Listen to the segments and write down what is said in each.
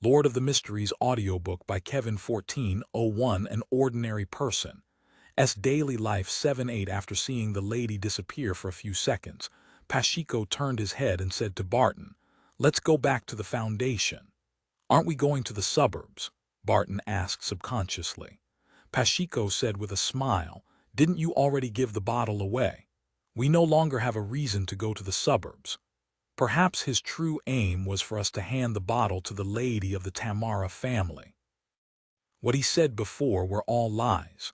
Lord of the Mysteries audiobook by Kevin 1401 An Ordinary Person. Daily Life 7-8 After seeing the lady disappear for a few seconds, Pacheco turned his head and said to Barton, "Let's go back to the foundation." "Aren't we going to the suburbs?" Barton asked subconsciously. Pacheco said with a smile, "Didn't you already give the bottle away? We no longer have a reason to go to the suburbs." Perhaps his true aim was for us to hand the bottle to the lady of the Tamara family. What he said before were all lies.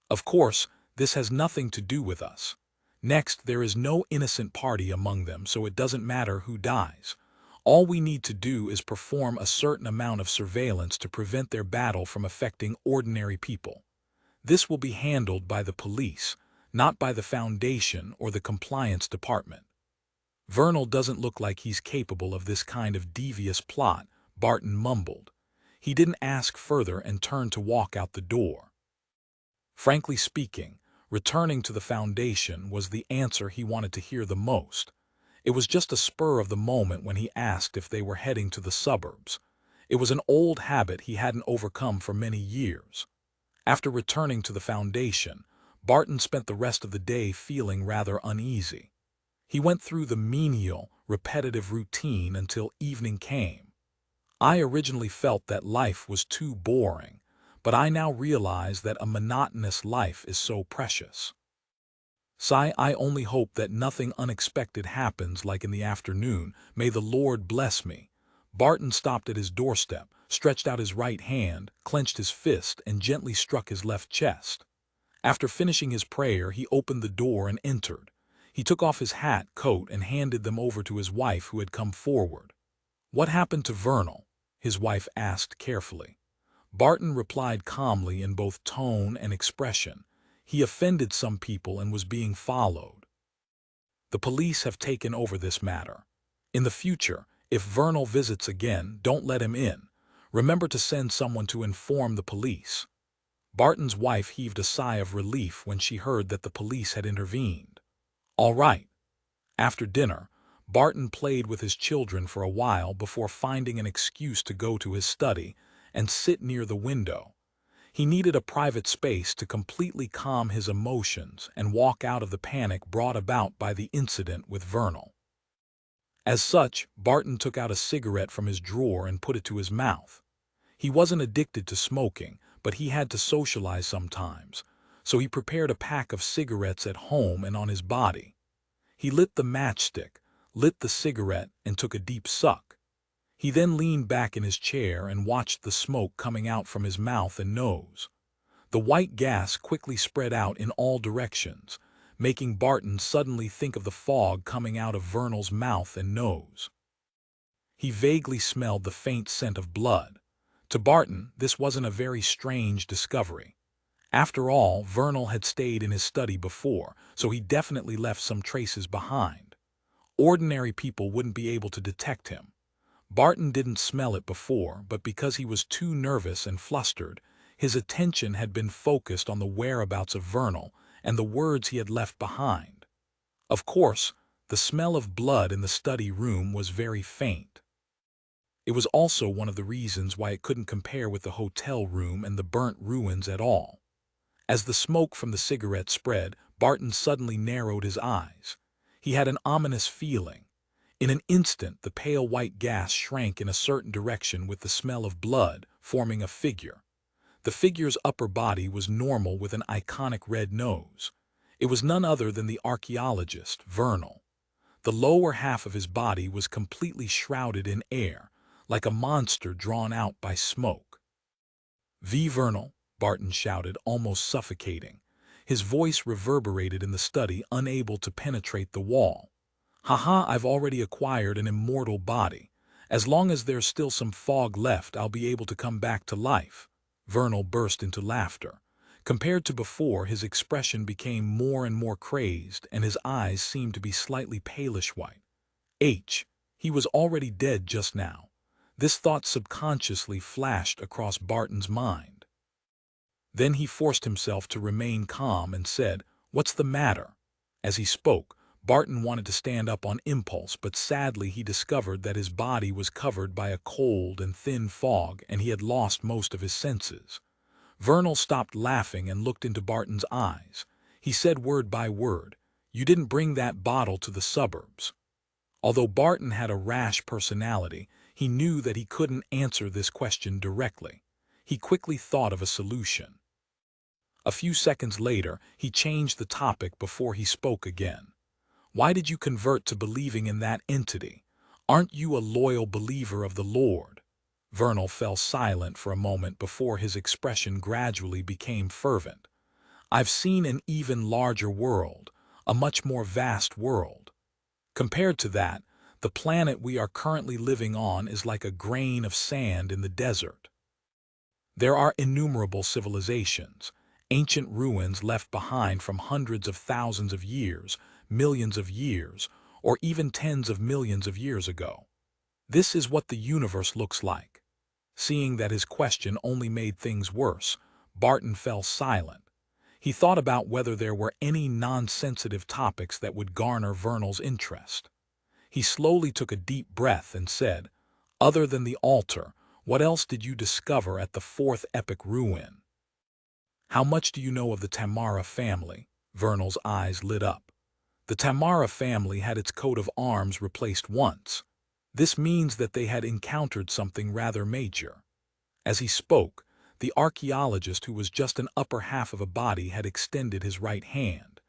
Of course, this has nothing to do with us. Next, there is no innocent party among them, so it doesn't matter who dies. All we need to do is perform a certain amount of surveillance to prevent their battle from affecting ordinary people. This will be handled by the police, not by the Foundation or the Compliance Department. "Vernal doesn't look like he's capable of this kind of devious plot," Barton mumbled. He didn't ask further and turned to walk out the door. Frankly speaking, returning to the Foundation was the answer he wanted to hear the most. It was just a spur of the moment when he asked if they were heading to the suburbs. It was an old habit he hadn't overcome for many years. After returning to the Foundation, Barton spent the rest of the day feeling rather uneasy. He went through the menial, repetitive routine until evening came. "I originally felt that life was too boring, but I now realize that a monotonous life is so precious. Sigh, I only hope that nothing unexpected happens like in the afternoon. May the Lord bless me." Barton stopped at his doorstep, stretched out his right hand, clenched his fist, and gently struck his left chest. After finishing his prayer, he opened the door and entered. He took off his hat, coat, and handed them over to his wife, who had come forward. "What happened to Vernal?" his wife asked carefully. Barton replied calmly in both tone and expression. "He offended some people and was being followed. The police have taken over this matter. In the future, if Vernal visits again, don't let him in. Remember to send someone to inform the police." Barton's wife heaved a sigh of relief when she heard that the police had intervened. "All right." After dinner, Barton played with his children for a while before finding an excuse to go to his study and sit near the window. He needed a private space to completely calm his emotions and walk out of the panic brought about by the incident with Vernal. As such, Barton took out a cigarette from his drawer and put it to his mouth. He wasn't addicted to smoking, but he had to socialize sometimes, so he prepared a pack of cigarettes at home and on his body. He lit the matchstick, lit the cigarette, and took a deep suck. He then leaned back in his chair and watched the smoke coming out from his mouth and nose. The white gas quickly spread out in all directions, making Barton suddenly think of the fog coming out of Vernal's mouth and nose. He vaguely smelled the faint scent of blood. To Barton, this wasn't a very strange discovery. After all, Vernal had stayed in his study before, so he definitely left some traces behind. Ordinary people wouldn't be able to detect him. Barton didn't smell it before, but because he was too nervous and flustered, his attention had been focused on the whereabouts of Vernal and the words he had left behind. Of course, the smell of blood in the study room was very faint. It was also one of the reasons why it couldn't compare with the hotel room and the burnt ruins at all. As the smoke from the cigarette spread, Barton suddenly narrowed his eyes. He had an ominous feeling. In an instant, the pale white gas shrank in a certain direction with the smell of blood, forming a figure. The figure's upper body was normal with an iconic red nose. It was none other than the archaeologist, Vernal. The lower half of his body was completely shrouded in air, like a monster drawn out by smoke. "V. Vernal," Barton shouted, almost suffocating. His voice reverberated in the study, unable to penetrate the wall. "Haha, I've already acquired an immortal body. As long as there's still some fog left, I'll be able to come back to life." Vernal burst into laughter. Compared to before, his expression became more and more crazed, and his eyes seemed to be slightly palish white. He was already dead just now. This thought subconsciously flashed across Barton's mind. Then he forced himself to remain calm and said, "What's the matter?" As he spoke, Barton wanted to stand up on impulse, but sadly he discovered that his body was covered by a cold and thin fog and he had lost most of his senses. Vernal stopped laughing and looked into Barton's eyes. He said word by word, "You didn't bring that bottle to the suburbs." Although Barton had a rash personality, he knew that he couldn't answer this question directly. He quickly thought of a solution. A few seconds later, he changed the topic before he spoke again. "Why did you convert to believing in that entity? Aren't you a loyal believer of the Lord?" Vernal fell silent for a moment before his expression gradually became fervent. "I've seen an even larger world, a much more vast world. Compared to that, the planet we are currently living on is like a grain of sand in the desert. There are innumerable civilizations, ancient ruins left behind from hundreds of thousands of years, millions of years, or even tens of millions of years ago. This is what the universe looks like." Seeing that his question only made things worse, Barton fell silent. He thought about whether there were any non-sensitive topics that would garner Vernal's interest. He slowly took a deep breath and said, "Other than the altar, what else did you discover at the fourth epic ruin?" "How much do you know of the Tamara family?" Vernal's eyes lit up. "The Tamara family had its coat of arms replaced once. This means that they had encountered something rather major." As he spoke, the archaeologist, who was just an upper half of a body, had extended his right hand.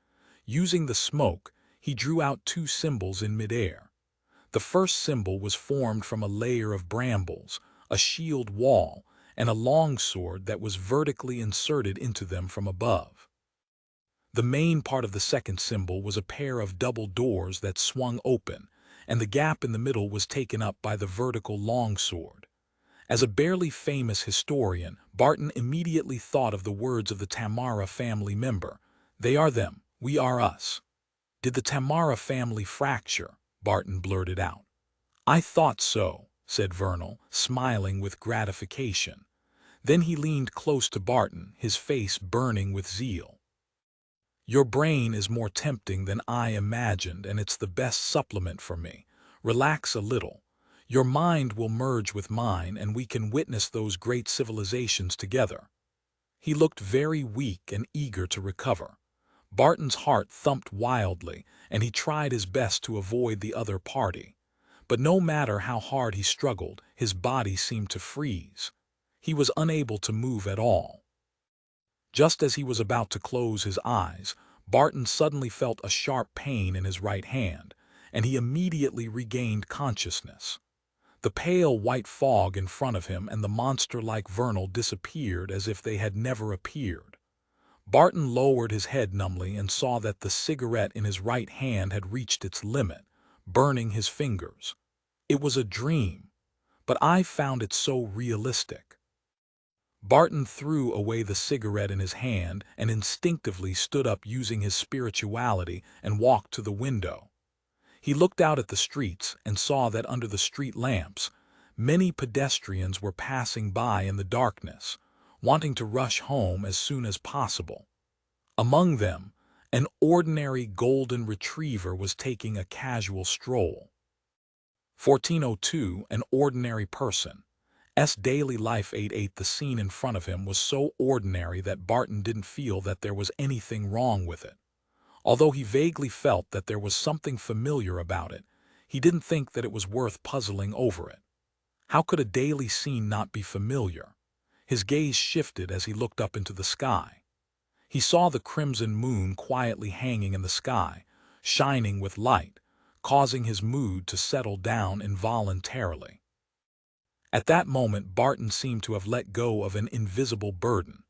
Using the smoke, he drew out two symbols in midair. The first symbol was formed from a layer of brambles, a shield wall, and a long sword that was vertically inserted into them from above. The main part of the second symbol was a pair of double doors that swung open, and the gap in the middle was taken up by the vertical longsword. As a barely famous historian, Barton immediately thought of the words of the Tamara family member, "They are them, we are us." "Did the Tamara family fracture?" Barton blurted out. "I thought so," said Vernal, smiling with gratification. Then he leaned close to Barton, his face burning with zeal. "Your brain is more tempting than I imagined, and it's the best supplement for me. Relax a little. Your mind will merge with mine, and we can witness those great civilizations together." He looked very weak and eager to recover. Barton's heart thumped wildly, and he tried his best to avoid the other party. But no matter how hard he struggled, his body seemed to freeze. He was unable to move at all. Just as he was about to close his eyes, Barton suddenly felt a sharp pain in his right hand, and he immediately regained consciousness. The pale white fog in front of him and the monster-like Vernal disappeared as if they had never appeared. Barton lowered his head numbly and saw that the cigarette in his right hand had reached its limit, burning his fingers. It was a dream, but I found it so realistic. Barton threw away the cigarette in his hand and instinctively stood up, using his spirituality, and walked to the window. He looked out at the streets and saw that under the street lamps, many pedestrians were passing by in the darkness, wanting to rush home as soon as possible. Among them, an ordinary golden retriever was taking a casual stroll. 1402, an ordinary person. Daily life 88. The scene in front of him was so ordinary that Barton didn't feel that there was anything wrong with it. Although he vaguely felt that there was something familiar about it, he didn't think that it was worth puzzling over it. How could a daily scene not be familiar? His gaze shifted as he looked up into the sky. He saw the crimson moon quietly hanging in the sky, shining with light, causing his mood to settle down involuntarily. At that moment, Barton seemed to have let go of an invisible burden.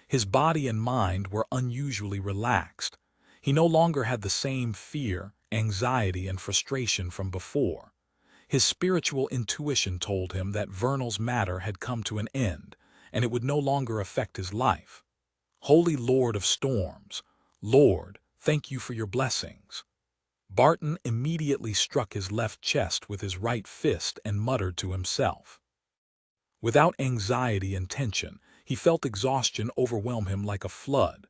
His body and mind were unusually relaxed. He no longer had the same fear, anxiety, and frustration from before. His spiritual intuition told him that Vernal's matter had come to an end, and it would no longer affect his life. "Holy Lord of Storms, Lord, thank you for your blessings." Barton immediately struck his left chest with his right fist and muttered to himself. Without anxiety and tension, he felt exhaustion overwhelm him like a flood.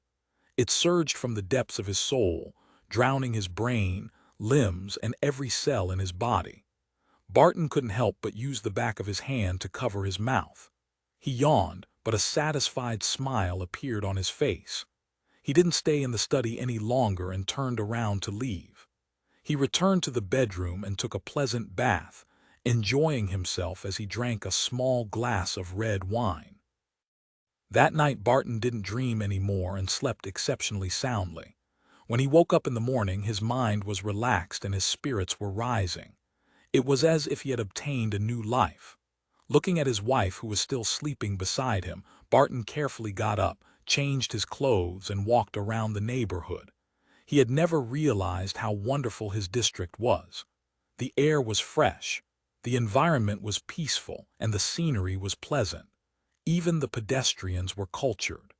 It surged from the depths of his soul, drowning his brain, limbs, and every cell in his body. Barton couldn't help but use the back of his hand to cover his mouth. He yawned, but a satisfied smile appeared on his face. He didn't stay in the study any longer and turned around to leave. He returned to the bedroom and took a pleasant bath, enjoying himself as he drank a small glass of red wine. That night Barton didn't dream anymore and slept exceptionally soundly. When he woke up in the morning, his mind was relaxed and his spirits were rising. It was as if he had obtained a new life. Looking at his wife, who was still sleeping beside him, Barton carefully got up, changed his clothes, and walked around the neighborhood. He had never realized how wonderful his district was. The air was fresh, the environment was peaceful, and the scenery was pleasant. Even the pedestrians were cultured.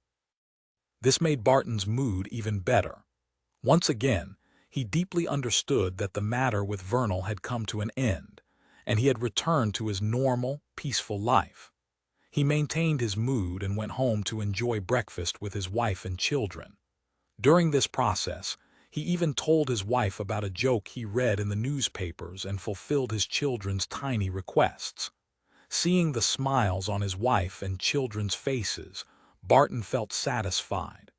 This made Barton's mood even better. Once again, he deeply understood that the matter with Vernal had come to an end, and he had returned to his normal, peaceful life. He maintained his mood and went home to enjoy breakfast with his wife and children. During this process, he even told his wife about a joke he read in the newspapers and fulfilled his children's tiny requests. Seeing the smiles on his wife and children's faces, Barton felt satisfied.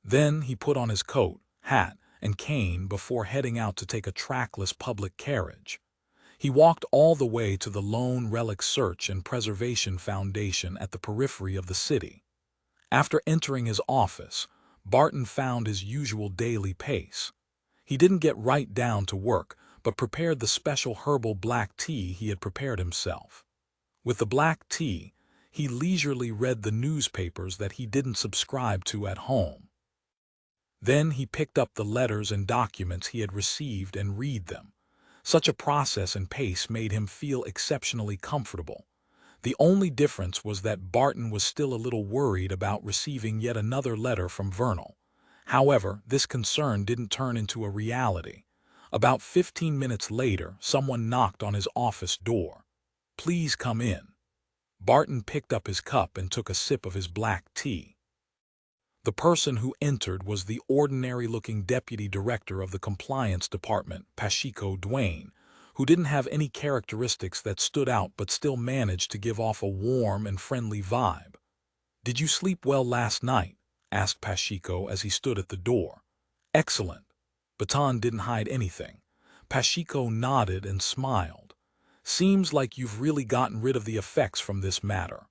Then he put on his coat, hat, and cane before heading out to take a trackless public carriage. He walked all the way to the Lone Relic Search and Preservation Foundation at the periphery of the city. After entering his office, Barton found his usual daily pace. He didn't get right down to work, but prepared the special herbal black tea he had prepared himself. With the black tea, he leisurely read the newspapers that he didn't subscribe to at home. Then he picked up the letters and documents he had received and read them. Such a process and pace made him feel exceptionally comfortable. The only difference was that Barton was still a little worried about receiving yet another letter from Vernal. However, this concern didn't turn into a reality. About 15 minutes later, someone knocked on his office door. "Please come in." Barton picked up his cup and took a sip of his black tea. The person who entered was the ordinary-looking deputy director of the compliance department, Pacheco Duane, who didn't have any characteristics that stood out but still managed to give off a warm and friendly vibe. "Did you sleep well last night?" asked Pacheco as he stood at the door. "Excellent." Baton didn't hide anything. Pacheco nodded and smiled. "Seems like you've really gotten rid of the effects from this matter."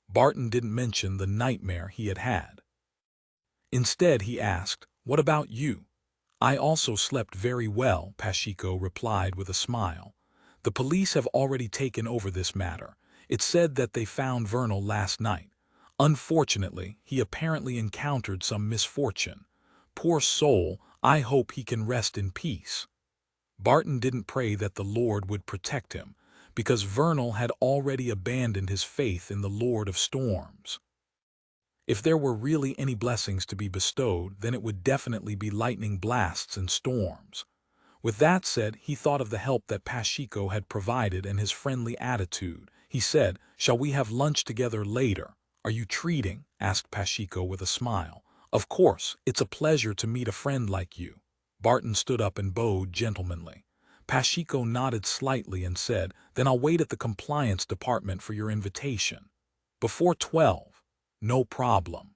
Barton didn't mention the nightmare he had had. Instead, he asked, "What about you?" "I also slept very well," Pacheco replied with a smile. "The police have already taken over this matter. It's said that they found Vernal last night. Unfortunately, he apparently encountered some misfortune. Poor soul, I hope he can rest in peace." Barton didn't pray that the Lord would protect him, because Vernal had already abandoned his faith in the Lord of Storms. If there were really any blessings to be bestowed, then it would definitely be lightning blasts and storms. With that said, he thought of the help that Pacheco had provided and his friendly attitude. He said, "Shall we have lunch together later?" "Are you treating?" asked Pacheco with a smile. "Of course, it's a pleasure to meet a friend like you." Barton stood up and bowed gentlemanly. Pacheco nodded slightly and said, "Then I'll wait at the compliance department for your invitation." "Before 12. "No problem."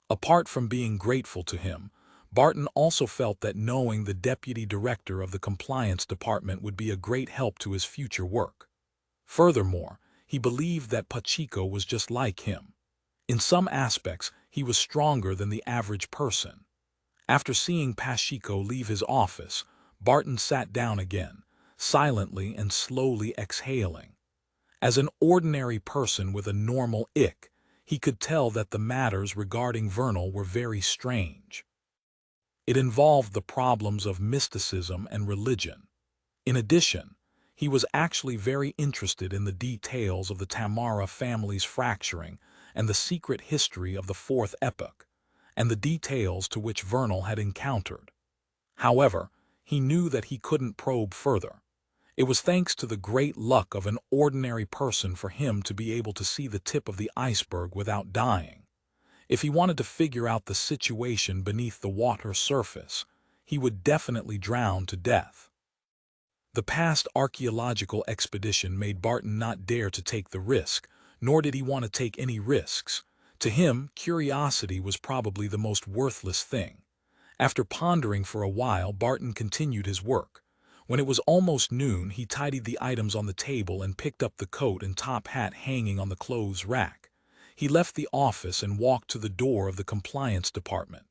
Apart from being grateful to him, Barton also felt that knowing the deputy director of the compliance department would be a great help to his future work. Furthermore, he believed that Pacheco was just like him. In some aspects, he was stronger than the average person. After seeing Pacheco leave his office, Barton sat down again, silently and slowly exhaling. As an ordinary person with a normal ick, he could tell that the matters regarding Vernal were very strange. It involved the problems of mysticism and religion. In addition, he was actually very interested in the details of the Tamara family's fracturing and the secret history of the Fourth Epoch, and the details to which Vernal had encountered. However, he knew that he couldn't probe further. It was thanks to the great luck of an ordinary person for him to be able to see the tip of the iceberg without dying. If he wanted to figure out the situation beneath the water surface, he would definitely drown to death. The past archaeological expedition made Barton not dare to take the risk, nor did he want to take any risks. To him, curiosity was probably the most worthless thing. After pondering for a while, Barton continued his work. When it was almost noon, he tidied the items on the table and picked up the coat and top hat hanging on the clothes rack. He left the office and walked to the door of the compliance department.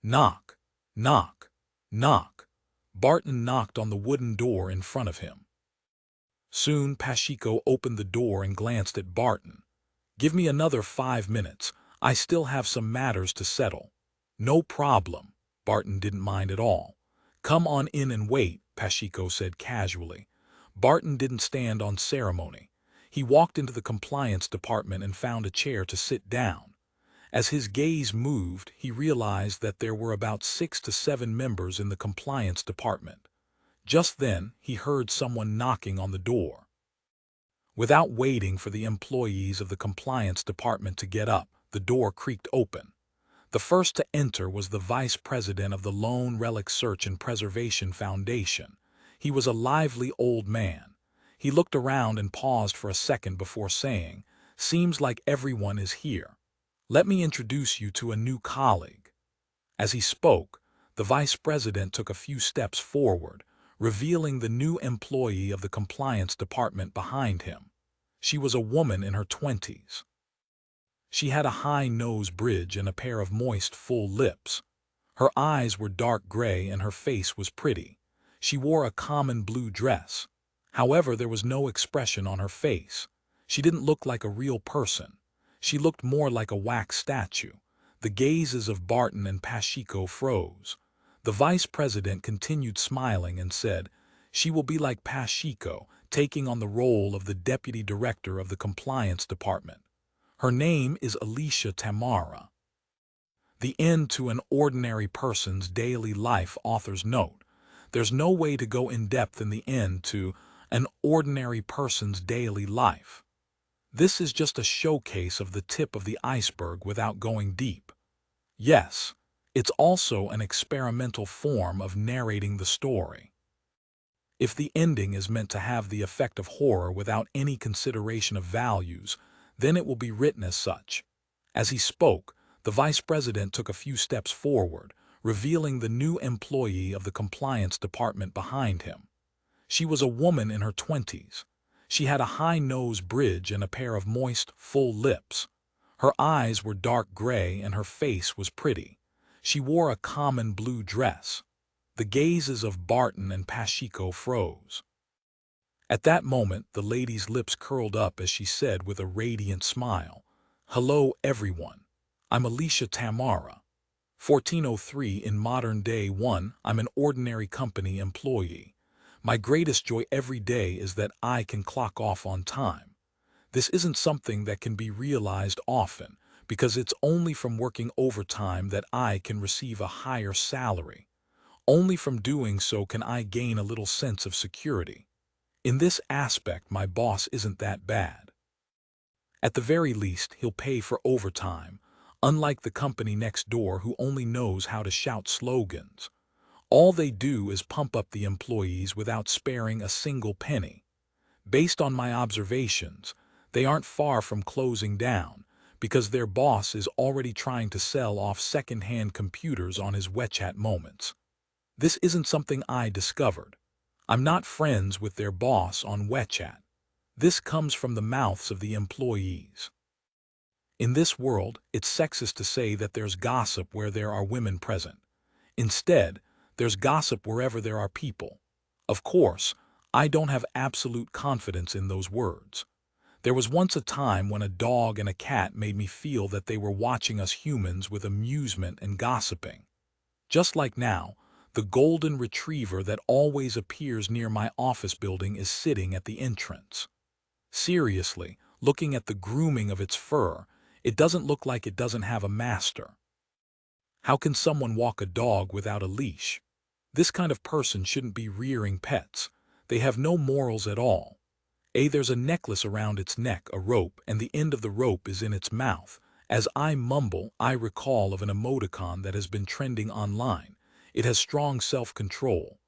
Knock, knock, knock. Barton knocked on the wooden door in front of him. Soon Pashiko opened the door and glanced at Barton. "Give me another 5 minutes. I still have some matters to settle." "No problem." Barton didn't mind at all. "Come on in and wait," Pashiko said casually. Barton didn't stand on ceremony. He walked into the compliance department and found a chair to sit down. As his gaze moved, he realized that there were about 6 to 7 members in the compliance department. Just then, he heard someone knocking on the door. Without waiting for the employees of the compliance department to get up, the door creaked open. The first to enter was the vice president of the Lone Relic Search and Preservation Foundation. He was a lively old man. He looked around and paused for a second before saying, "Seems like everyone is here. Let me introduce you to a new colleague." As he spoke, the vice president took a few steps forward, revealing the new employee of the compliance department behind him. She was a woman in her 20s. She had a high nose bridge and a pair of moist, full lips. Her eyes were dark gray and her face was pretty. She wore a common blue dress. However, there was no expression on her face. She didn't look like a real person. She looked more like a wax statue. The gazes of Barton and Pashiko froze. The vice president continued smiling and said, "She will be like Pashiko, taking on the role of the deputy director of the compliance department. Her name is Alicia Tamara." The end to an ordinary person's daily life. Author's note: there's no way to go in depth in the end to an ordinary person's daily life. This is just a showcase of the tip of the iceberg without going deep. Yes, it's also an experimental form of narrating the story. If the ending is meant to have the effect of horror without any consideration of values, then it will be written as such. As he spoke, the vice president took a few steps forward, revealing the new employee of the compliance department behind him. She was a woman in her 20s. She had a high nose bridge and a pair of moist, full lips. Her eyes were dark gray and her face was pretty. She wore a common blue dress. The gazes of Barton and Pashiko froze. At that moment, the lady's lips curled up as she said with a radiant smile, "Hello, everyone. I'm Alicia Tamara. 1403 in modern day 1, I'm an ordinary company employee. My greatest joy every day is that I can clock off on time. This isn't something that can be realized often, because it's only from working overtime that I can receive a higher salary. Only from doing so can I gain a little sense of security. In this aspect, my boss isn't that bad. At the very least, he'll pay for overtime, unlike the company next door who only knows how to shout slogans. All they do is pump up the employees without sparing a single penny. Based on my observations, they aren't far from closing down, because their boss is already trying to sell off second-hand computers on his WeChat moments. This isn't something I discovered. I'm not friends with their boss on WeChat. This comes from the mouths of the employees. In this world, it's sexist to say that there's gossip where there are women present. Instead, there's gossip wherever there are people. Of course, I don't have absolute confidence in those words. There was once a time when a dog and a cat made me feel that they were watching us humans with amusement and gossiping. Just like now, the golden retriever that always appears near my office building is sitting at the entrance. Seriously, looking at the grooming of its fur, it doesn't look like it doesn't have a master. How can someone walk a dog without a leash? This kind of person shouldn't be rearing pets. They have no morals at all. There's a necklace around its neck, a rope, and the end of the rope is in its mouth. As I mumble, I recall of an emoticon that has been trending online. It has strong self-control.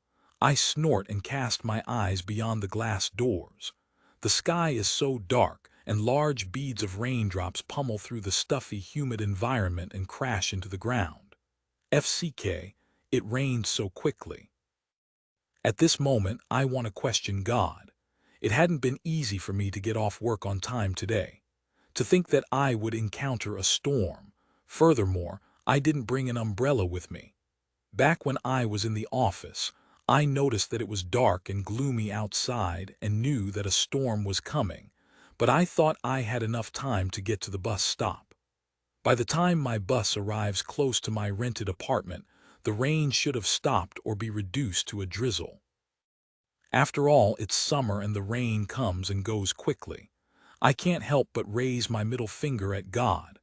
I snort and cast my eyes beyond the glass doors. The sky is so dark, and large beads of raindrops pummel through the stuffy, humid environment and crash into the ground. FCK, it rains so quickly. At this moment, I want to question God. It hadn't been easy for me to get off work on time today. To think that I would encounter a storm. Furthermore, I didn't bring an umbrella with me. Back when I was in the office, I noticed that it was dark and gloomy outside and knew that a storm was coming, but I thought I had enough time to get to the bus stop. By the time my bus arrives close to my rented apartment, the rain should have stopped or be reduced to a drizzle. After all, it's summer and the rain comes and goes quickly. I can't help but raise my middle finger at God.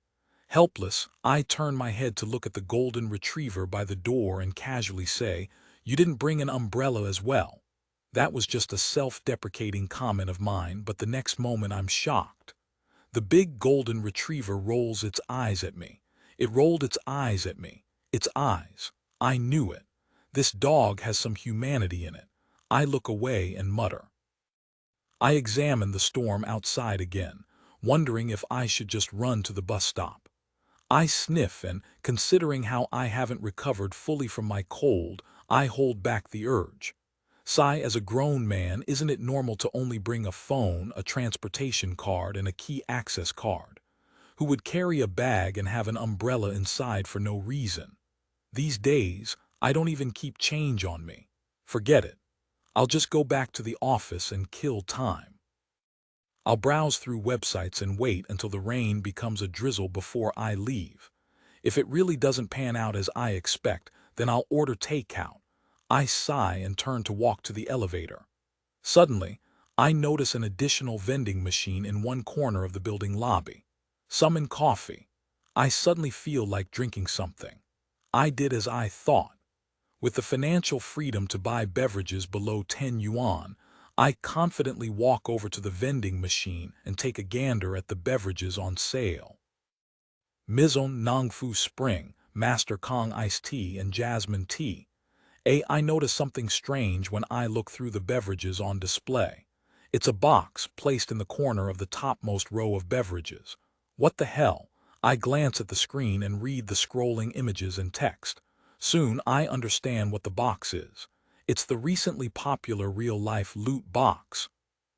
Helpless, I turn my head to look at the golden retriever by the door and casually say, "You didn't bring an umbrella as well." That was just a self-deprecating comment of mine, but the next moment I'm shocked. The big golden retriever rolls its eyes at me. It rolled its eyes at me. Its eyes. I knew it. This dog has some humanity in it. I look away and mutter. I examine the storm outside again, wondering if I should just run to the bus stop. I sniff and, considering how I haven't recovered fully from my cold, I hold back the urge. Sigh, as a grown man, isn't it normal to only bring a phone, a transportation card, and a key access card? Who would carry a bag and have an umbrella inside for no reason? These days, I don't even keep change on me. Forget it. I'll just go back to the office and kill time. I'll browse through websites and wait until the rain becomes a drizzle before I leave. If it really doesn't pan out as I expect, then I'll order takeout. I sigh and turn to walk to the elevator. Suddenly, I notice an additional vending machine in one corner of the building lobby. Summon coffee. I suddenly feel like drinking something. I did as I thought. With the financial freedom to buy beverages below 10 yuan, I confidently walk over to the vending machine and take a gander at the beverages on sale. Mizon Nongfu Spring, Master Kong Iced Tea, and Jasmine Tea. I notice something strange when I look through the beverages on display. It's a box placed in the corner of the topmost row of beverages. What the hell? I glance at the screen and read the scrolling images and text. Soon I understand what the box is. It's the recently popular real-life loot box.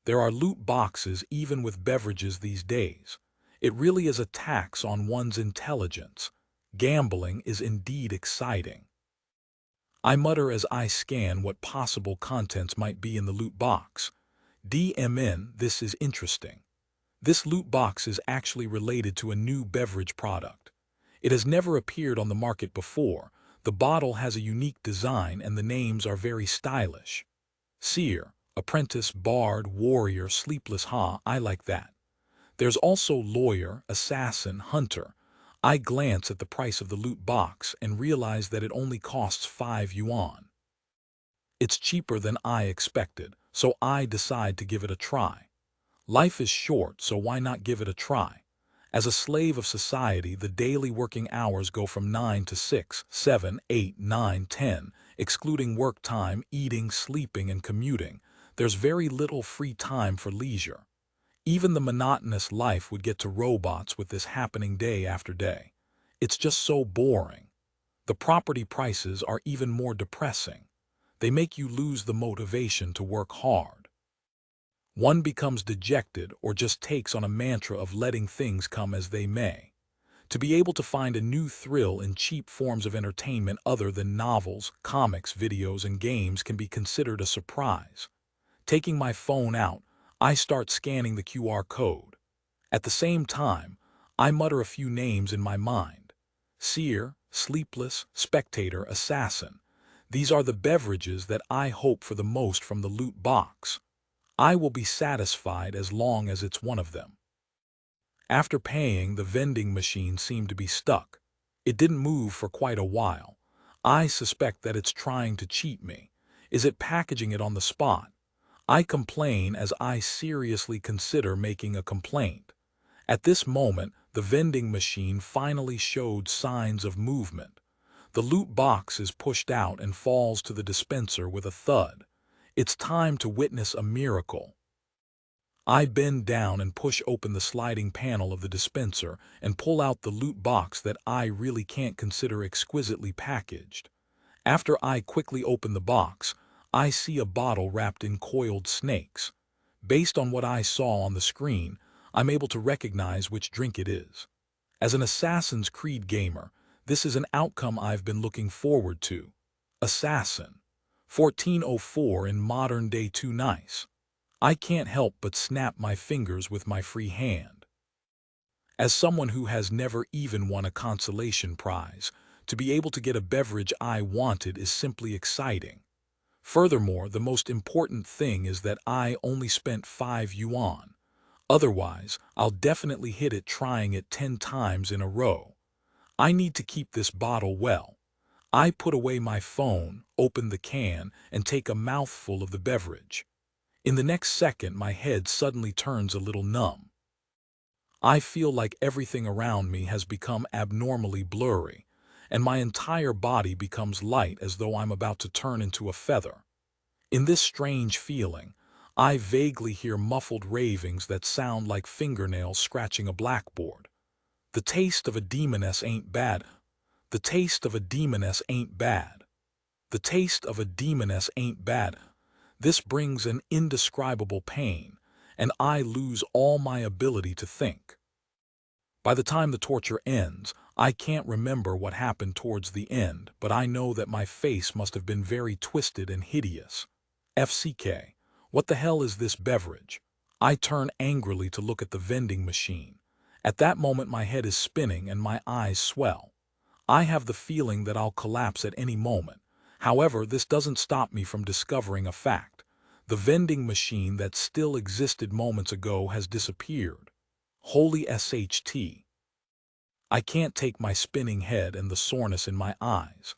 There are loot boxes even with beverages these days. It really is a tax on one's intelligence. Gambling is indeed exciting. I mutter as I scan what possible contents might be in the loot box. DMN, this is interesting. This loot box is actually related to a new beverage product. It has never appeared on the market before. The bottle has a unique design and the names are very stylish. Seer, Apprentice, Bard, Warrior, Sleepless I like that. There's also Lawyer, Assassin, Hunter. I glance at the price of the loot box and realize that it only costs 5 yuan. It's cheaper than I expected, so I decide to give it a try. Life is short, so why not give it a try? As a slave of society, the daily working hours go from 9 to 6, 7, 8, 9, 10, excluding work time, eating, sleeping, and commuting. There's very little free time for leisure. Even the monotonous life would get to robots with this happening day after day. It's just so boring. The property prices are even more depressing. They make you lose the motivation to work hard. One becomes dejected or just takes on a mantra of letting things come as they may. To be able to find a new thrill in cheap forms of entertainment other than novels, comics, videos, and games can be considered a surprise. Taking my phone out, I start scanning the QR code. At the same time, I mutter a few names in my mind. Seer, Sleepless, Spectator, Assassin. These are the beverages that I hope for the most from the loot box. I will be satisfied as long as it's one of them. After paying, the vending machine seemed to be stuck. It didn't move for quite a while. I suspect that it's trying to cheat me. Is it packaging it on the spot? I complain as I seriously consider making a complaint. At this moment, the vending machine finally showed signs of movement. The loot box is pushed out and falls to the dispenser with a thud. It's time to witness a miracle. I bend down and push open the sliding panel of the dispenser and pull out the loot box that I really can't consider exquisitely packaged. After I quickly open the box, I see a bottle wrapped in coiled snakes. Based on what I saw on the screen, I'm able to recognize which drink it is. As an Assassin's Creed gamer, this is an outcome I've been looking forward to. Assassin. 1404 in modern day too nice. I can't help but snap my fingers with my free hand. As someone who has never even won a consolation prize, to be able to get a beverage I wanted is simply exciting. Furthermore, the most important thing is that I only spent 5 yuan. Otherwise, I'll definitely hit it trying it 10 times in a row. I need to keep this bottle well. I put away my phone, open the can, and take a mouthful of the beverage. In the next second, my head suddenly turns a little numb. I feel like everything around me has become abnormally blurry, and my entire body becomes light as though I'm about to turn into a feather. In this strange feeling, I vaguely hear muffled ravings that sound like fingernails scratching a blackboard. The taste of a demoness ain't bad. The taste of a demoness ain't bad. The taste of a demoness ain't bad. This brings an indescribable pain, and I lose all my ability to think. By the time the torture ends, I can't remember what happened towards the end, but I know that my face must have been very twisted and hideous. FCK, what the hell is this beverage? I turn angrily to look at the vending machine. At that moment my head is spinning and my eyes swell. I have the feeling that I'll collapse at any moment. However, this doesn't stop me from discovering a fact. The vending machine that still existed moments ago has disappeared. Holy SHT. I can't take my spinning head and the soreness in my eyes.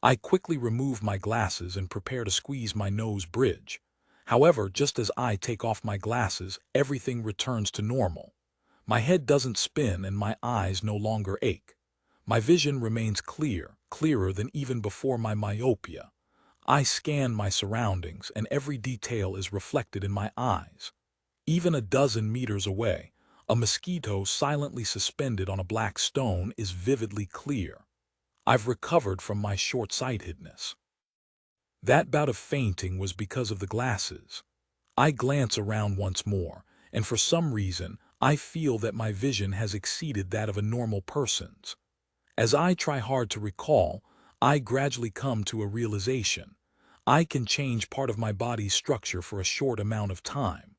I quickly remove my glasses and prepare to squeeze my nose bridge. However, just as I take off my glasses, everything returns to normal. My head doesn't spin and my eyes no longer ache. My vision remains clear, clearer than even before my myopia. I scan my surroundings and every detail is reflected in my eyes. Even a dozen meters away, a mosquito silently suspended on a black stone is vividly clear. I've recovered from my short-sightedness. That bout of fainting was because of the glasses. I glance around once more, and for some reason, I feel that my vision has exceeded that of a normal person's. As I try hard to recall, I gradually come to a realization. I can change part of my body's structure for a short amount of time.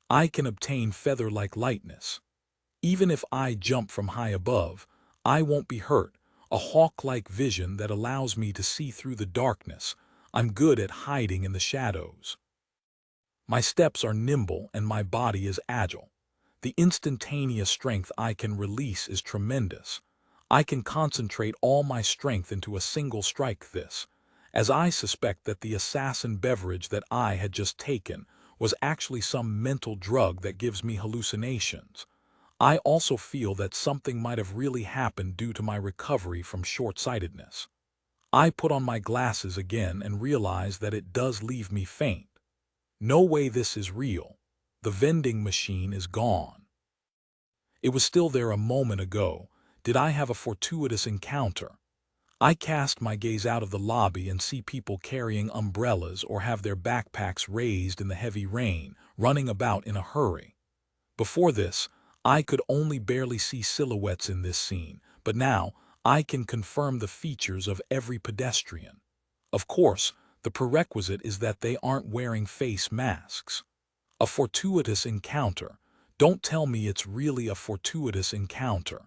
I can obtain feather-like lightness. Even if I jump from high above, I won't be hurt. A hawk-like vision that allows me to see through the darkness. I'm good at hiding in the shadows. My steps are nimble and my body is agile. The instantaneous strength I can release is tremendous. I can concentrate all my strength into a single strike as I suspect that the assassin beverage that I had just taken was actually some mental drug that gives me hallucinations. I also feel that something might have really happened due to my recovery from short-sightedness. I put on my glasses again and realize that it does leave me faint. No way this is real. The vending machine is gone. It was still there a moment ago. Did I have a fortuitous encounter? I cast my gaze out of the lobby and see people carrying umbrellas or have their backpacks raised in the heavy rain, running about in a hurry. Before this, I could only barely see silhouettes in this scene, but now I can confirm the features of every pedestrian. Of course, the prerequisite is that they aren't wearing face masks. A fortuitous encounter. Don't tell me it's really a fortuitous encounter.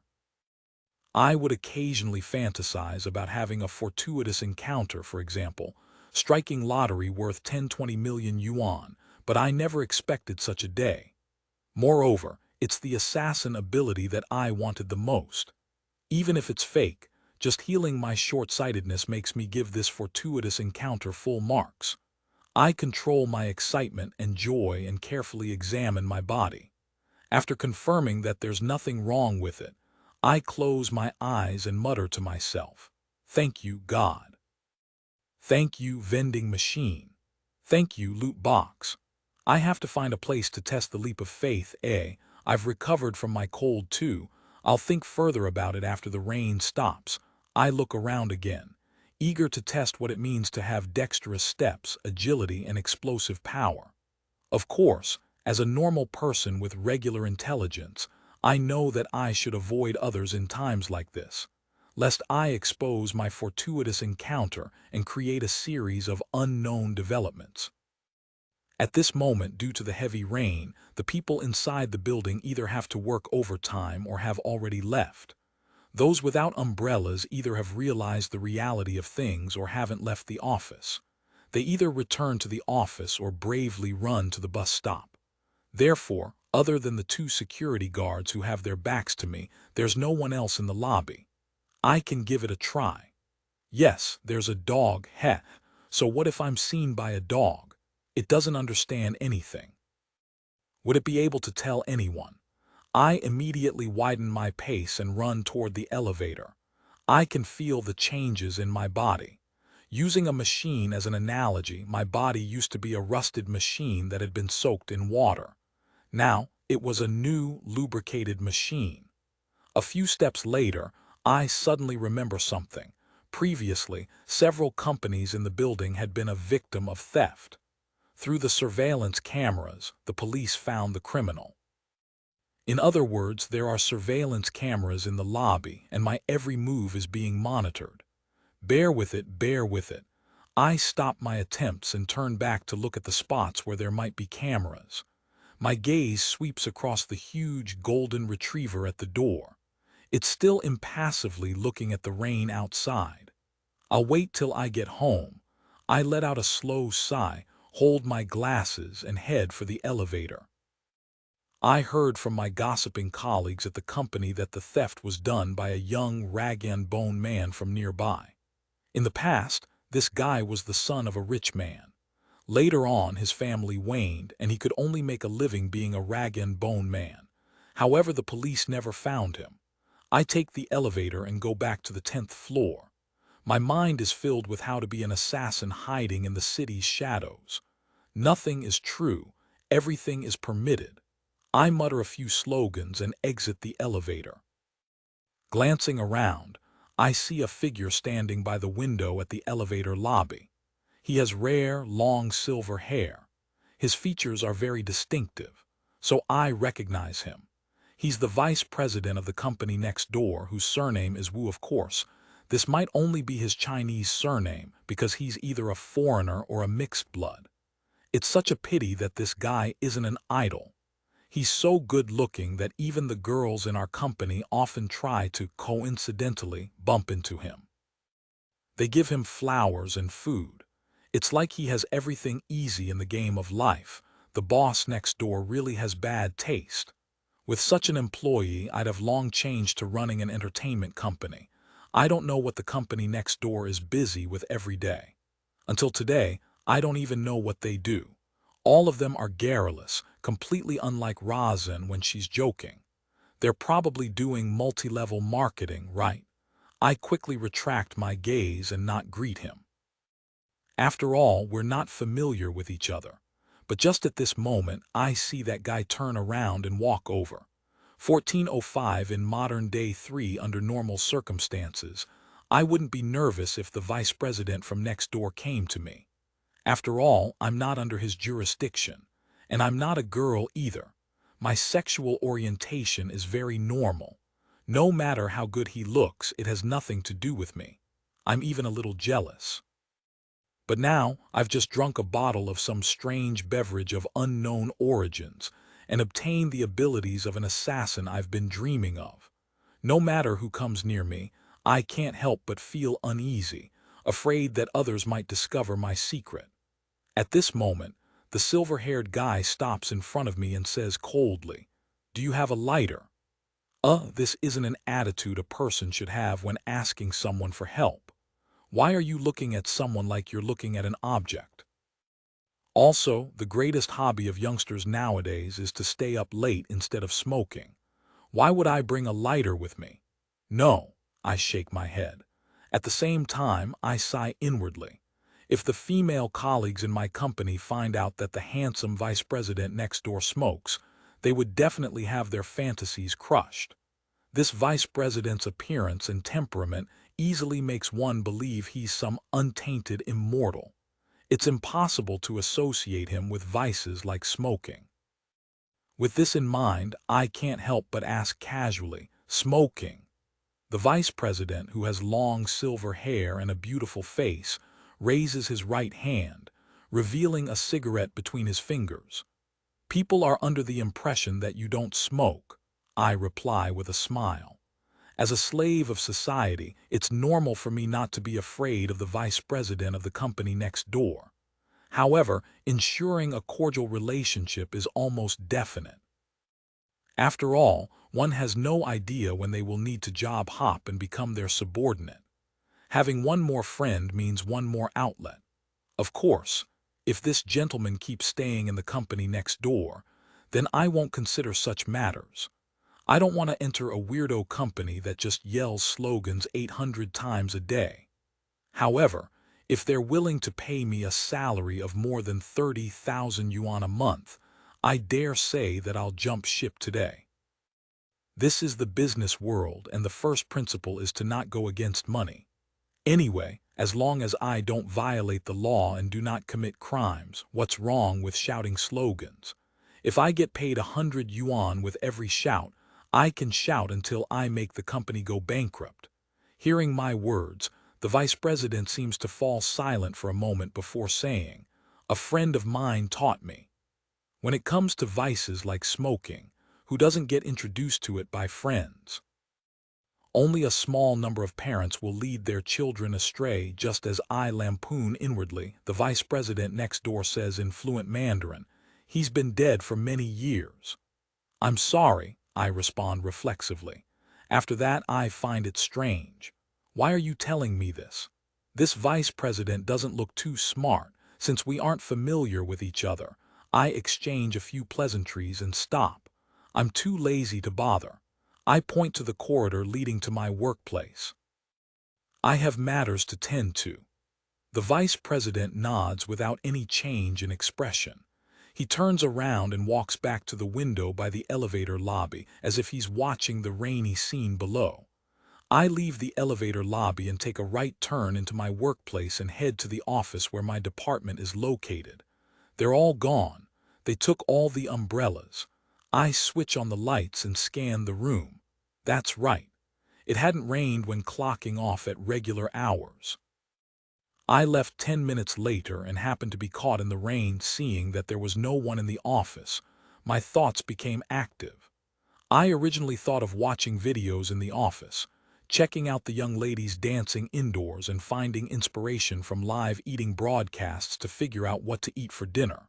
I would occasionally fantasize about having a fortuitous encounter, for example, striking lottery worth 10-20 million yuan, but I never expected such a day. Moreover, it's the assassin ability that I wanted the most. Even if it's fake, just healing my short-sightedness makes me give this fortuitous encounter full marks. I control my excitement and joy and carefully examine my body. After confirming that there's nothing wrong with it, I close my eyes and mutter to myself, Thank you, God. Thank you, vending machine. Thank you, loot box. I have to find a place to test the leap of faith, eh? I've recovered from my cold too. I'll think further about it after the rain stops. I look around again, eager to test what it means to have dexterous steps, agility, and explosive power. Of course, as a normal person with regular intelligence, I know that I should avoid others in times like this, lest I expose my fortuitous encounter and create a series of unknown developments. At this moment, due to the heavy rain, the people inside the building either have to work overtime or have already left. Those without umbrellas either have realized the reality of things or haven't left the office. They either return to the office or bravely run to the bus stop. Therefore, other than the two security guards who have their backs to me, there's no one else in the lobby. I can give it a try. Yes, there's a dog, heh. So what if I'm seen by a dog? It doesn't understand anything. Would it be able to tell anyone? I immediately widen my pace and run toward the elevator. I can feel the changes in my body. Using a machine as an analogy, my body used to be a rusted machine that had been soaked in water. Now, it was a new, lubricated machine. A few steps later, I suddenly remember something. Previously, several companies in the building had been a victim of theft. Through the surveillance cameras, the police found the criminal. In other words, there are surveillance cameras in the lobby, and my every move is being monitored. Bear with it, bear with it. I stop my attempts and turn back to look at the spots where there might be cameras. My gaze sweeps across the huge golden retriever at the door. It's still impassively looking at the rain outside. I'll wait till I get home. I let out a slow sigh, hold my glasses, and head for the elevator. I heard from my gossiping colleagues at the company that the theft was done by a young rag-and-bone man from nearby. In the past, this guy was the son of a rich man. Later on, his family waned, and he could only make a living being a rag-and-bone man. However, the police never found him. I take the elevator and go back to the 10th floor. My mind is filled with how to be an assassin hiding in the city's shadows. Nothing is true. Everything is permitted. I mutter a few slogans and exit the elevator. Glancing around, I see a figure standing by the window at the elevator lobby. He has rare, long silver hair. His features are very distinctive, so I recognize him. He's the vice president of the company next door, whose surname is Wu, of course. This might only be his Chinese surname, because he's either a foreigner or a mixed blood. It's such a pity that this guy isn't an idol. He's so good-looking that even the girls in our company often try to, coincidentally, bump into him. They give him flowers and food. It's like he has everything easy in the game of life. The boss next door really has bad taste. With such an employee, I'd have long changed to running an entertainment company. I don't know what the company next door is busy with every day. Until today, I don't even know what they do. All of them are garrulous, completely unlike Rosin when she's joking. They're probably doing multi-level marketing, right? I quickly retract my gaze and not greet him. After all, we're not familiar with each other. But just at this moment, I see that guy turn around and walk over. 1405 in modern day 3 under normal circumstances. I wouldn't be nervous if the vice president from next door came to me. After all, I'm not under his jurisdiction. And I'm not a girl either. My sexual orientation is very normal. No matter how good he looks, it has nothing to do with me. I'm even a little jealous. But now, I've just drunk a bottle of some strange beverage of unknown origins and obtained the abilities of an assassin I've been dreaming of. No matter who comes near me, I can't help but feel uneasy, afraid that others might discover my secret. At this moment, the silver-haired guy stops in front of me and says coldly, "Do you have a lighter?" This isn't an attitude a person should have when asking someone for help. Why are you looking at someone like you're looking at an object? Also, the greatest hobby of youngsters nowadays is to stay up late instead of smoking. Why would I bring a lighter with me? No, I shake my head. At the same time, I sigh inwardly. If the female colleagues in my company find out that the handsome vice president next door smokes, they would definitely have their fantasies crushed. This vice president's appearance and temperament easily makes one believe he's some untainted immortal. It's impossible to associate him with vices like smoking. With this in mind, I can't help but ask casually, smoking? The vice president, who has long silver hair and a beautiful face, raises his right hand, revealing a cigarette between his fingers. People are under the impression that you don't smoke, I reply with a smile. As a slave of society, it's normal for me not to be afraid of the vice president of the company next door. However, ensuring a cordial relationship is almost definite. After all, one has no idea when they will need to job hop and become their subordinate. Having one more friend means one more outlet. Of course, if this gentleman keeps staying in the company next door, then I won't consider such matters. I don't want to enter a weirdo company that just yells slogans 800 times a day. However, if they're willing to pay me a salary of more than 30,000 yuan a month, I dare say that I'll jump ship today. This is the business world, and the first principle is to not go against money. Anyway, as long as I don't violate the law and do not commit crimes, what's wrong with shouting slogans? If I get paid 100 yuan with every shout, I can shout until I make the company go bankrupt. Hearing my words, the vice president seems to fall silent for a moment before saying, "A friend of mine taught me." When it comes to vices like smoking, who doesn't get introduced to it by friends? Only a small number of parents will lead their children astray. Just as I lampoon inwardly, the vice president next door says in fluent Mandarin, "He's been dead for many years." "I'm sorry," I respond reflexively. After that, I find it strange. Why are you telling me this? This vice president doesn't look too smart. Since we aren't familiar with each other, I exchange a few pleasantries and stop. I'm too lazy to bother. I point to the corridor leading to my workplace. I have matters to tend to. The vice president nods without any change in expression. He turns around and walks back to the window by the elevator lobby, as if he's watching the rainy scene below. I leave the elevator lobby and take a right turn into my workplace and head to the office where my department is located. They're all gone. They took all the umbrellas. I switch on the lights and scan the room. That's right. It hadn't rained when clocking off at regular hours. I left 10 minutes later and happened to be caught in the rain. Seeing that there was no one in the office, my thoughts became active. I originally thought of watching videos in the office, checking out the young ladies dancing indoors and finding inspiration from live eating broadcasts to figure out what to eat for dinner.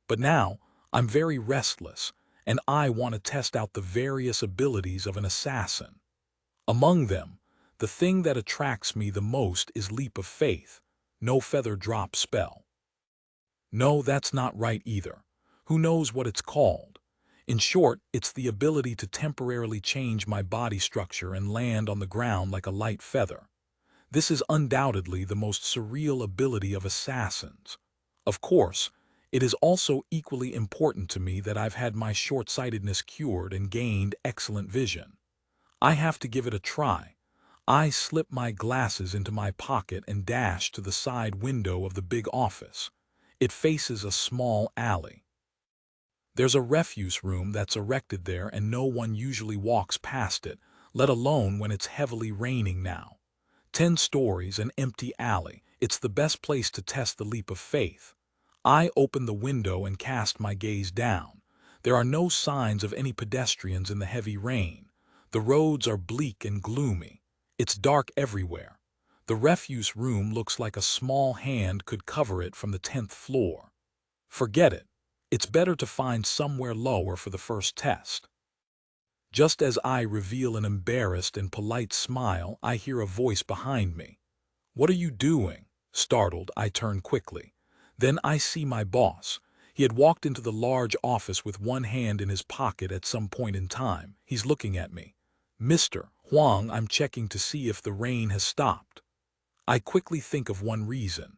But now, I'm very restless, and I want to test out the various abilities of an assassin. Among them, the thing that attracts me the most is leap of faith, no feather drop spell. No, that's not right either. Who knows what it's called? In short, it's the ability to temporarily change my body structure and land on the ground like a light feather. This is undoubtedly the most surreal ability of assassins. Of course, it is also equally important to me that I've had my short-sightedness cured and gained excellent vision. I have to give it a try. I slip my glasses into my pocket and dash to the side window of the big office. It faces a small alley. There's a refuse room that's erected there, and no one usually walks past it, let alone when it's heavily raining now. 10 stories, an empty alley. It's the best place to test the leap of faith. I open the window and cast my gaze down. There are no signs of any pedestrians in the heavy rain. The roads are bleak and gloomy. It's dark everywhere. The refuse room looks like a small hand could cover it from the 10th floor. Forget it. It's better to find somewhere lower for the first test. Just as I reveal an embarrassed and polite smile, I hear a voice behind me. "What are you doing?" Startled, I turn quickly. Then I see my boss. He had walked into the large office with one hand in his pocket at some point in time. He's looking at me. "Mr. Huang, I'm checking to see if the rain has stopped." I quickly think of one reason.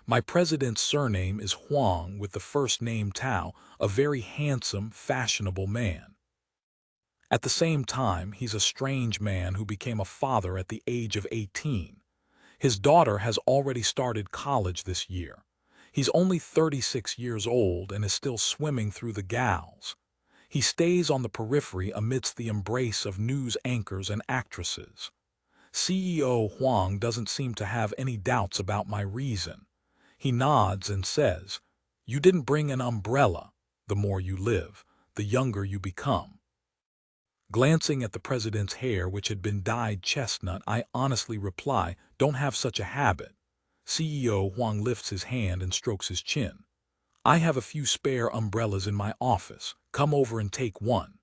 My president's surname is Huang with the first name Tao, a very handsome, fashionable man. At the same time, he's a strange man who became a father at the age of 18. His daughter has already started college this year. He's only 36 years old and is still swimming through the gals. He stays on the periphery amidst the embrace of news anchors and actresses. CEO Huang doesn't seem to have any doubts about my reason. He nods and says, "You didn't bring an umbrella. The more you live, the younger you become." Glancing at the president's hair, which had been dyed chestnut, I honestly reply, "Don't have such a habit." CEO Huang lifts his hand and strokes his chin. "I have a few spare umbrellas in my office. Come over and take one."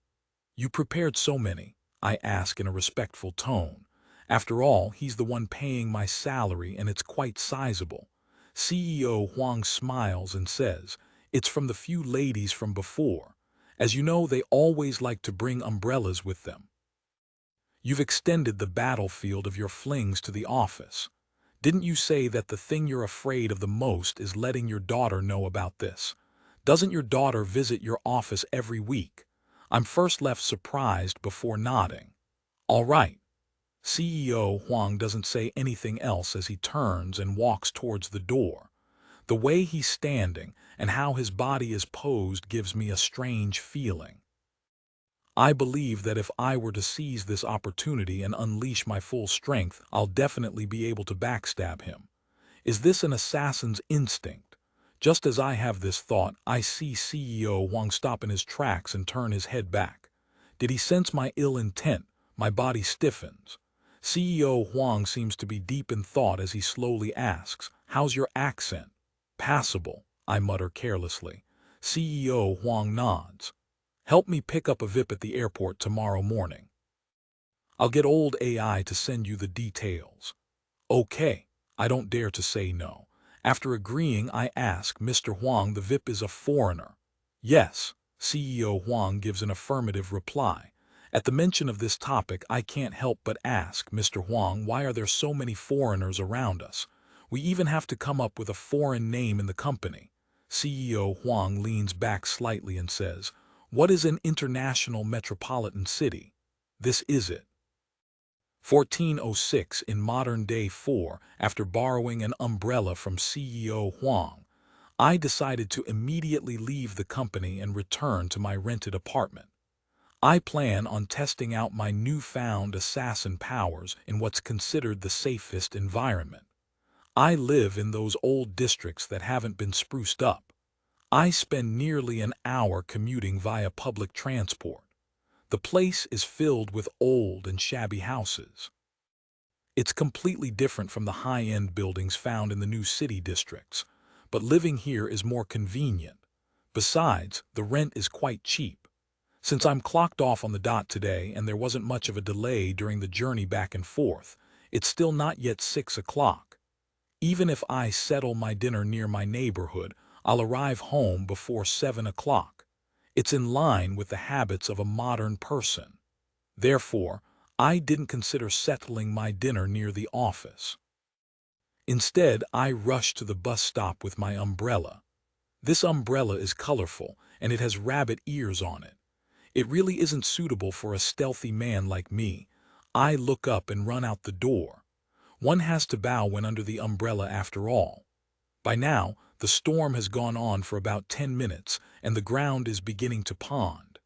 "You prepared so many?" I ask in a respectful tone. After all, he's the one paying my salary and it's quite sizable. CEO Huang smiles and says, "It's from the few ladies from before. As you know, they always like to bring umbrellas with them." "You've extended the battlefield of your flings to the office. Didn't you say that the thing you're afraid of the most is letting your daughter know about this? Doesn't your daughter visit your office every week?" I'm first left surprised before nodding. "All right." CEO Huang doesn't say anything else as he turns and walks towards the door. The way he's standing and how his body is posed gives me a strange feeling. I believe that if I were to seize this opportunity and unleash my full strength, I'll definitely be able to backstab him. Is this an assassin's instinct? Just as I have this thought, I see CEO Huang stop in his tracks and turn his head back. Did he sense my ill intent? My body stiffens. CEO Huang seems to be deep in thought as he slowly asks, "How's your accent?" "Passable," I mutter carelessly. CEO Huang nods. "Help me pick up a VIP at the airport tomorrow morning. I'll get old AI to send you the details." "Okay." I don't dare to say no. After agreeing, I ask, "Mr. Huang, the VIP is a foreigner?" "Yes." CEO Huang gives an affirmative reply. At the mention of this topic, I can't help but ask, "Mr. Huang, why are there so many foreigners around us? We even have to come up with a foreign name in the company." CEO Huang leans back slightly and says, "What is an international metropolitan city? This is it." 1406 in modern-day 4, after borrowing an umbrella from CEO Huang, I decided to immediately leave the company and return to my rented apartment. I plan on testing out my newfound assassin powers in what's considered the safest environment. I live in those old districts that haven't been spruced up. I spend nearly an hour commuting via public transport. The place is filled with old and shabby houses. It's completely different from the high-end buildings found in the new city districts, but living here is more convenient. Besides, the rent is quite cheap. Since I'm clocked off on the dot today and there wasn't much of a delay during the journey back and forth, it's still not yet 6 o'clock. Even if I settle my dinner near my neighborhood, I'll arrive home before 7 o'clock. It's in line with the habits of a modern person. Therefore, I didn't consider settling my dinner near the office. Instead, I rushed to the bus stop with my umbrella. This umbrella is colorful and it has rabbit ears on it. It really isn't suitable for a stealthy man like me. I look up and run out the door. One has to bow when under the umbrella after all. By now, the storm has gone on for about 10 minutes and the ground is beginning to pond.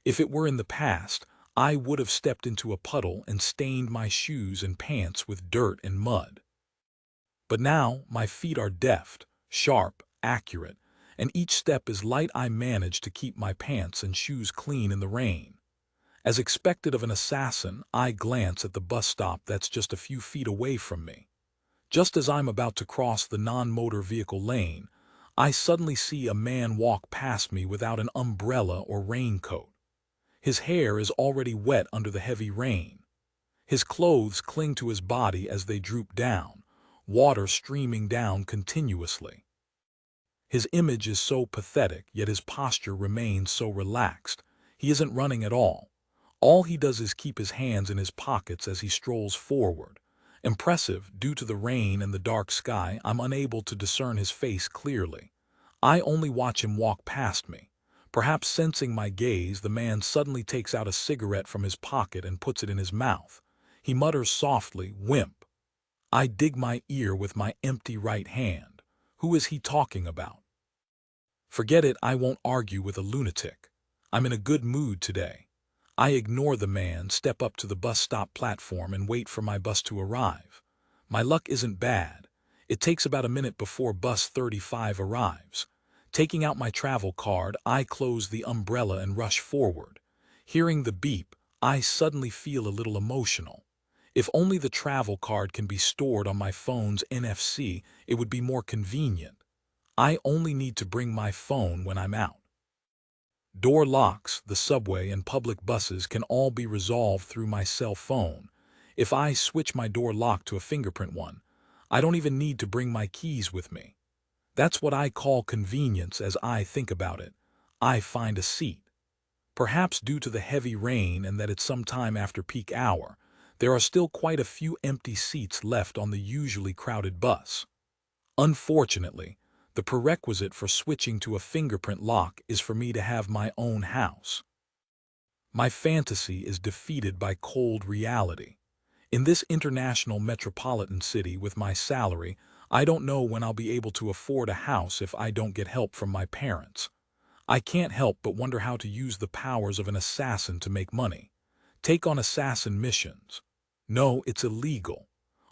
If it were in the past, I would have stepped into a puddle and stained my shoes and pants with dirt and mud. But now my feet are deft, sharp, accurate, and each step is light. I manage to keep my pants and shoes clean in the rain. As expected of an assassin, I glance at the bus stop that's just a few feet away from me. Just as I'm about to cross the non-motor vehicle lane, I suddenly see a man walk past me without an umbrella or raincoat. His hair is already wet under the heavy rain. His clothes cling to his body as they droop down, water streaming down continuously. His image is so pathetic, yet his posture remains so relaxed. He isn't running at all. All he does is keep his hands in his pockets as he strolls forward. Impressive, due to the rain and the dark sky, I'm unable to discern his face clearly. I only watch him walk past me. Perhaps sensing my gaze, the man suddenly takes out a cigarette from his pocket and puts it in his mouth. He mutters softly, "Wimp." I dig my ear with my empty right hand. Who is he talking about? Forget it, I won't argue with a lunatic. I'm in a good mood today. I ignore the man, step up to the bus stop platform and wait for my bus to arrive. My luck isn't bad. It takes about a minute before bus 35 arrives. Taking out my travel card, I close the umbrella and rush forward. Hearing the beep, I suddenly feel a little emotional. If only the travel card can be stored on my phone's NFC, it would be more convenient. I only need to bring my phone when I'm out. Door locks, the subway, and public buses can all be resolved through my cell phone. If I switch my door lock to a fingerprint one, I don't even need to bring my keys with me. That's what I call convenience. As I think about it, I find a seat. Perhaps due to the heavy rain and that it's some time after peak hour, there are still quite a few empty seats left on the usually crowded bus. Unfortunately, the prerequisite for switching to a fingerprint lock is for me to have my own house. My fantasy is defeated by cold reality. In this international metropolitan city with my salary, I don't know when I'll be able to afford a house if I don't get help from my parents. I can't help but wonder how to use the powers of an assassin to make money. Take on assassin missions. No, it's illegal.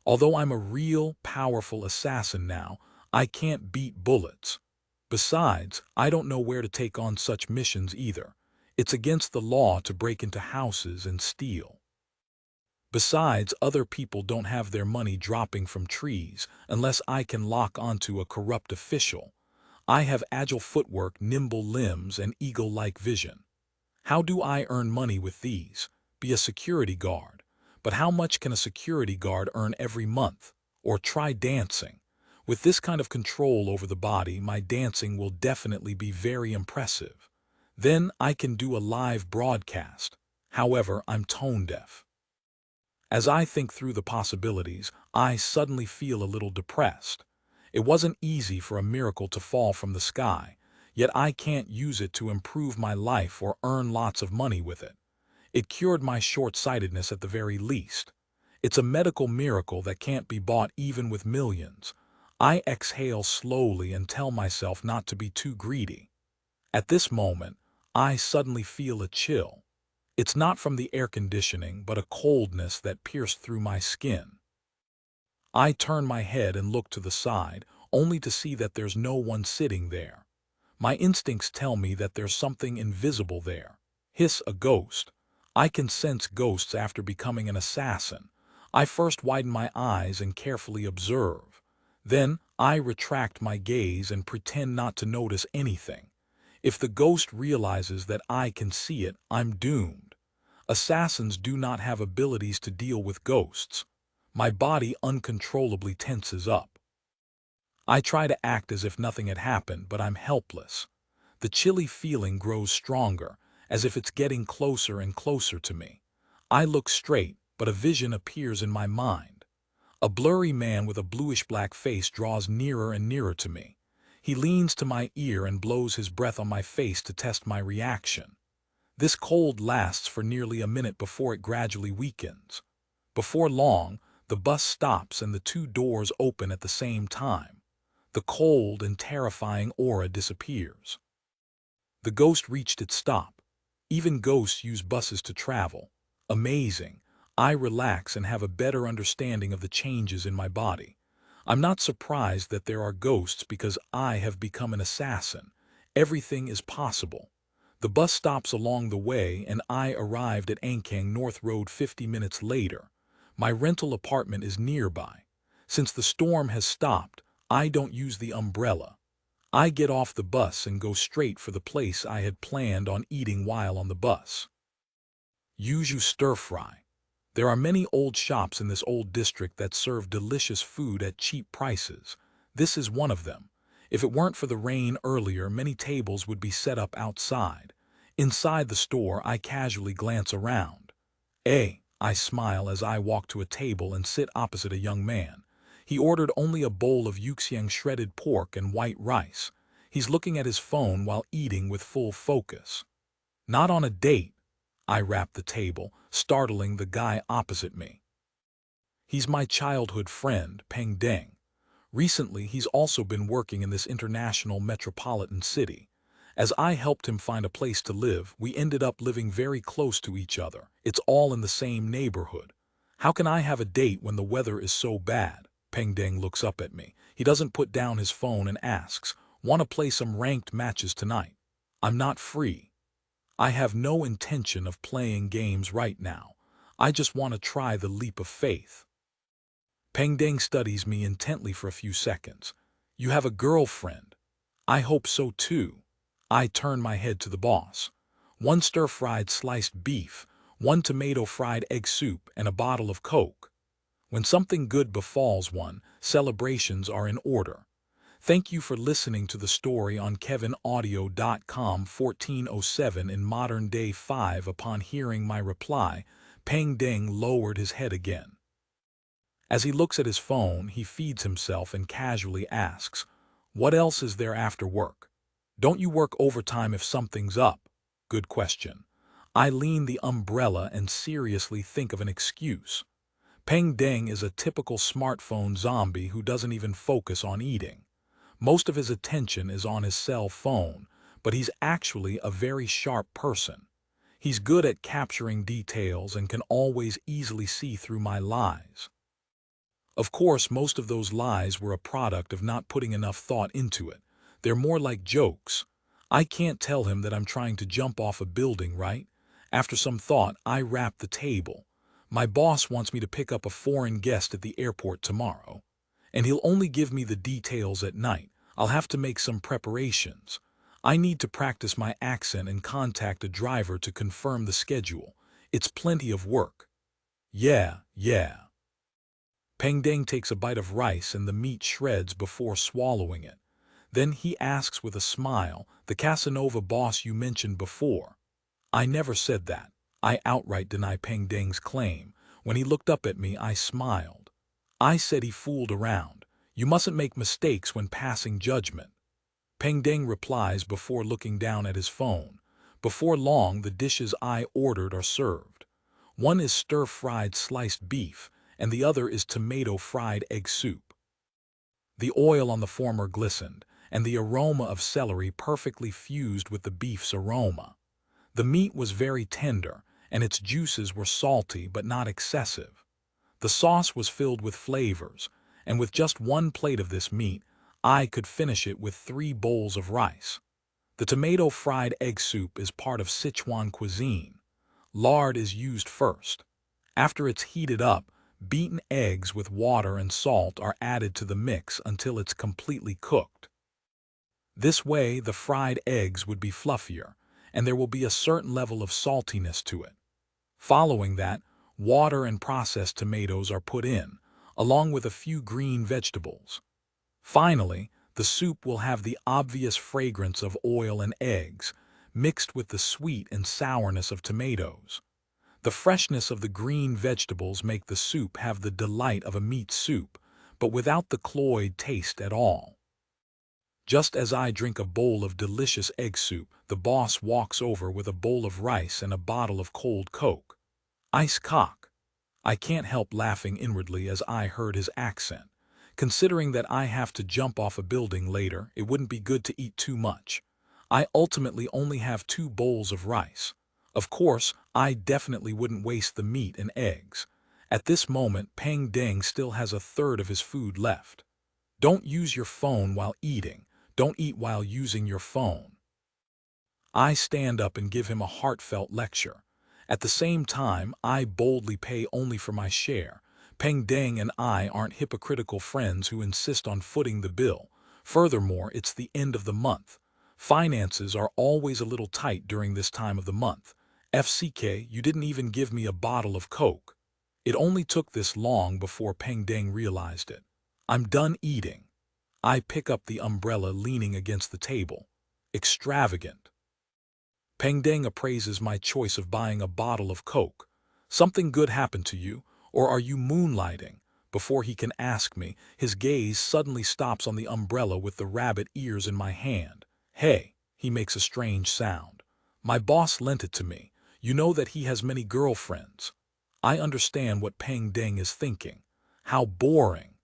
Although I'm a real, powerful assassin now, I can't beat bullets. Besides, I don't know where to take on such missions either. It's against the law to break into houses and steal. Besides, other people don't have their money dropping from trees unless I can lock onto a corrupt official. I have agile footwork, nimble limbs, and eagle-like vision. How do I earn money with these? Be a security guard. But how much can a security guard earn every month? Or try dancing. With this kind of control over the body, my dancing will definitely be very impressive. Then I can do a live broadcast. However, I'm tone deaf. As I think through the possibilities, I suddenly feel a little depressed. It wasn't easy for a miracle to fall from the sky, yet I can't use it to improve my life or earn lots of money with it. It cured my short-sightedness at the very least. It's a medical miracle that can't be bought even with millions. I exhale slowly and tell myself not to be too greedy. At this moment, I suddenly feel a chill. It's not from the air conditioning, but a coldness that pierced through my skin. I turn my head and look to the side, only to see that there's no one sitting there. My instincts tell me that there's something invisible there. Hiss, a ghost. I can sense ghosts after becoming an assassin. I first widen my eyes and carefully observe. Then, I retract my gaze and pretend not to notice anything. If the ghost realizes that I can see it, I'm doomed. Assassins do not have abilities to deal with ghosts. My body uncontrollably tenses up. I try to act as if nothing had happened, but I'm helpless. The chilly feeling grows stronger, as if it's getting closer and closer to me. I look straight, but a vision appears in my mind. A blurry man with a bluish-black face draws nearer and nearer to me. He leans to my ear and blows his breath on my face to test my reaction. This cold lasts for nearly a minute before it gradually weakens. Before long, the bus stops and the two doors open at the same time. The cold and terrifying aura disappears. The ghost reached its stop. Even ghosts use buses to travel. Amazing. I relax and have a better understanding of the changes in my body. I'm not surprised that there are ghosts because I have become an assassin. Everything is possible. The bus stops along the way and I arrived at Ankang North Road 50 minutes later. My rental apartment is nearby. Since the storm has stopped, I don't use the umbrella. I get off the bus and go straight for the place I had planned on eating while on the bus. Yuzu stir-fry. There are many old shops in this old district that serve delicious food at cheap prices. This is one of them. If it weren't for the rain earlier, many tables would be set up outside. Inside the store, I casually glance around. I smile as I walk to a table and sit opposite a young man. He ordered only a bowl of yuxiang shredded pork and white rice. He's looking at his phone while eating with full focus. Not on a date. I rap the table, startling the guy opposite me. He's my childhood friend, Peng Deng. Recently, he's also been working in this international metropolitan city. As I helped him find a place to live, we ended up living very close to each other. It's all in the same neighborhood. How can I have a date when the weather is so bad? Peng Deng looks up at me. He doesn't put down his phone and asks, "Want to play some ranked matches tonight?" I'm not free. I have no intention of playing games right now. I just want to try the leap of faith. Peng Deng studies me intently for a few seconds. You have a girlfriend. I hope so too. I turn my head to the boss. One stir-fried sliced beef, one tomato-fried egg soup, and a bottle of Coke. When something good befalls one, celebrations are in order. Thank you for listening to the story on kevinaudio.com 1407 in modern day 5. Upon hearing my reply, Peng Deng lowered his head again. As he looks at his phone, he feeds himself and casually asks, "What else is there after work? Don't you work overtime if something's up?" Good question. I lean the umbrella and seriously think of an excuse. Peng Deng is a typical smartphone zombie who doesn't even focus on eating. Most of his attention is on his cell phone, but he's actually a very sharp person. He's good at capturing details and can always easily see through my lies. Of course, most of those lies were a product of not putting enough thought into it. They're more like jokes. I can't tell him that I'm trying to jump off a building, right? After some thought, I rap the table. My boss wants me to pick up a foreign guest at the airport tomorrow, and he'll only give me the details at night. I'll have to make some preparations. I need to practice my accent and contact a driver to confirm the schedule. It's plenty of work. Yeah. Peng Deng takes a bite of rice and the meat shreds before swallowing it. Then he asks with a smile, "The Casanova boss you mentioned before?" I never said that. I outright deny Peng Deng's claim. When he looked up at me, I smiled. I said he fooled around. You mustn't make mistakes when passing judgment. Peng Deng replies before looking down at his phone. Before long, the dishes I ordered are served. One is stir-fried sliced beef, and the other is tomato-fried egg soup. The oil on the former glistened, and the aroma of celery perfectly fused with the beef's aroma. The meat was very tender, and its juices were salty but not excessive. The sauce was filled with flavors, and with just one plate of this meat, I could finish it with 3 bowls of rice. The tomato-fried egg soup is part of Sichuan cuisine. Lard is used first. After it's heated up, beaten eggs with water and salt are added to the mix until it's completely cooked. This way, the fried eggs would be fluffier, and there will be a certain level of saltiness to it. Following that, water and processed tomatoes are put in, along with a few green vegetables. Finally, the soup will have the obvious fragrance of oil and eggs, mixed with the sweet and sourness of tomatoes. The freshness of the green vegetables make the soup have the delight of a meat soup, but without the cloyed taste at all. Just as I drink a bowl of delicious egg soup, the boss walks over with a bowl of rice and a bottle of cold Coke. Ice cock. I can't help laughing inwardly as I heard his accent. Considering that I have to jump off a building later, it wouldn't be good to eat too much. I ultimately only have 2 bowls of rice. Of course, I definitely wouldn't waste the meat and eggs. At this moment, Peng Deng still has a third of his food left. Don't use your phone while eating. Don't eat while using your phone. I stand up and give him a heartfelt lecture. At the same time, I boldly pay only for my share. Peng Deng and I aren't hypocritical friends who insist on footing the bill. Furthermore, it's the end of the month. Finances are always a little tight during this time of the month. FCK, you didn't even give me a bottle of Coke. It only took this long before Peng Deng realized it. I'm done eating. I pick up the umbrella leaning against the table. Extravagant. Peng Deng appraises my choice of buying a bottle of Coke. Something good happened to you, or are you moonlighting? Before he can ask me, his gaze suddenly stops on the umbrella with the rabbit ears in my hand. Hey, he makes a strange sound. My boss lent it to me. You know that he has many girlfriends. I understand what Peng Deng is thinking. How boring.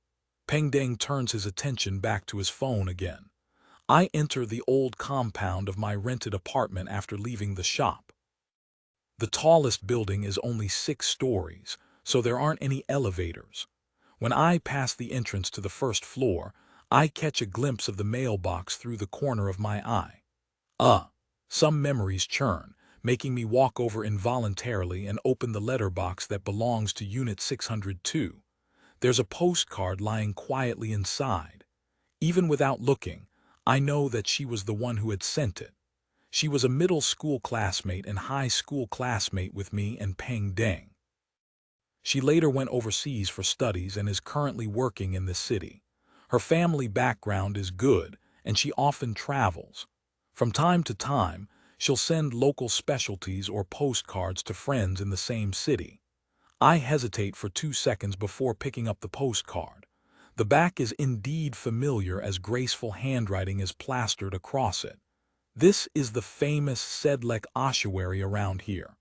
Peng Deng turns his attention back to his phone again. I enter the old compound of my rented apartment after leaving the shop. The tallest building is only 6 stories, so there aren't any elevators. When I pass the entrance to the first floor, I catch a glimpse of the mailbox through the corner of my eye. Some memories churn, making me walk over involuntarily and open the letterbox that belongs to Unit 602. There's a postcard lying quietly inside. Even without looking, I know that she was the one who had sent it. She was a middle school classmate and high school classmate with me and Peng Deng. She later went overseas for studies and is currently working in this city. Her family background is good, and she often travels. From time to time, she'll send local specialties or postcards to friends in the same city. I hesitate for 2 seconds before picking up the postcard. The back is indeed familiar as graceful handwriting is plastered across it. This is the famous Sedlec ossuary around here.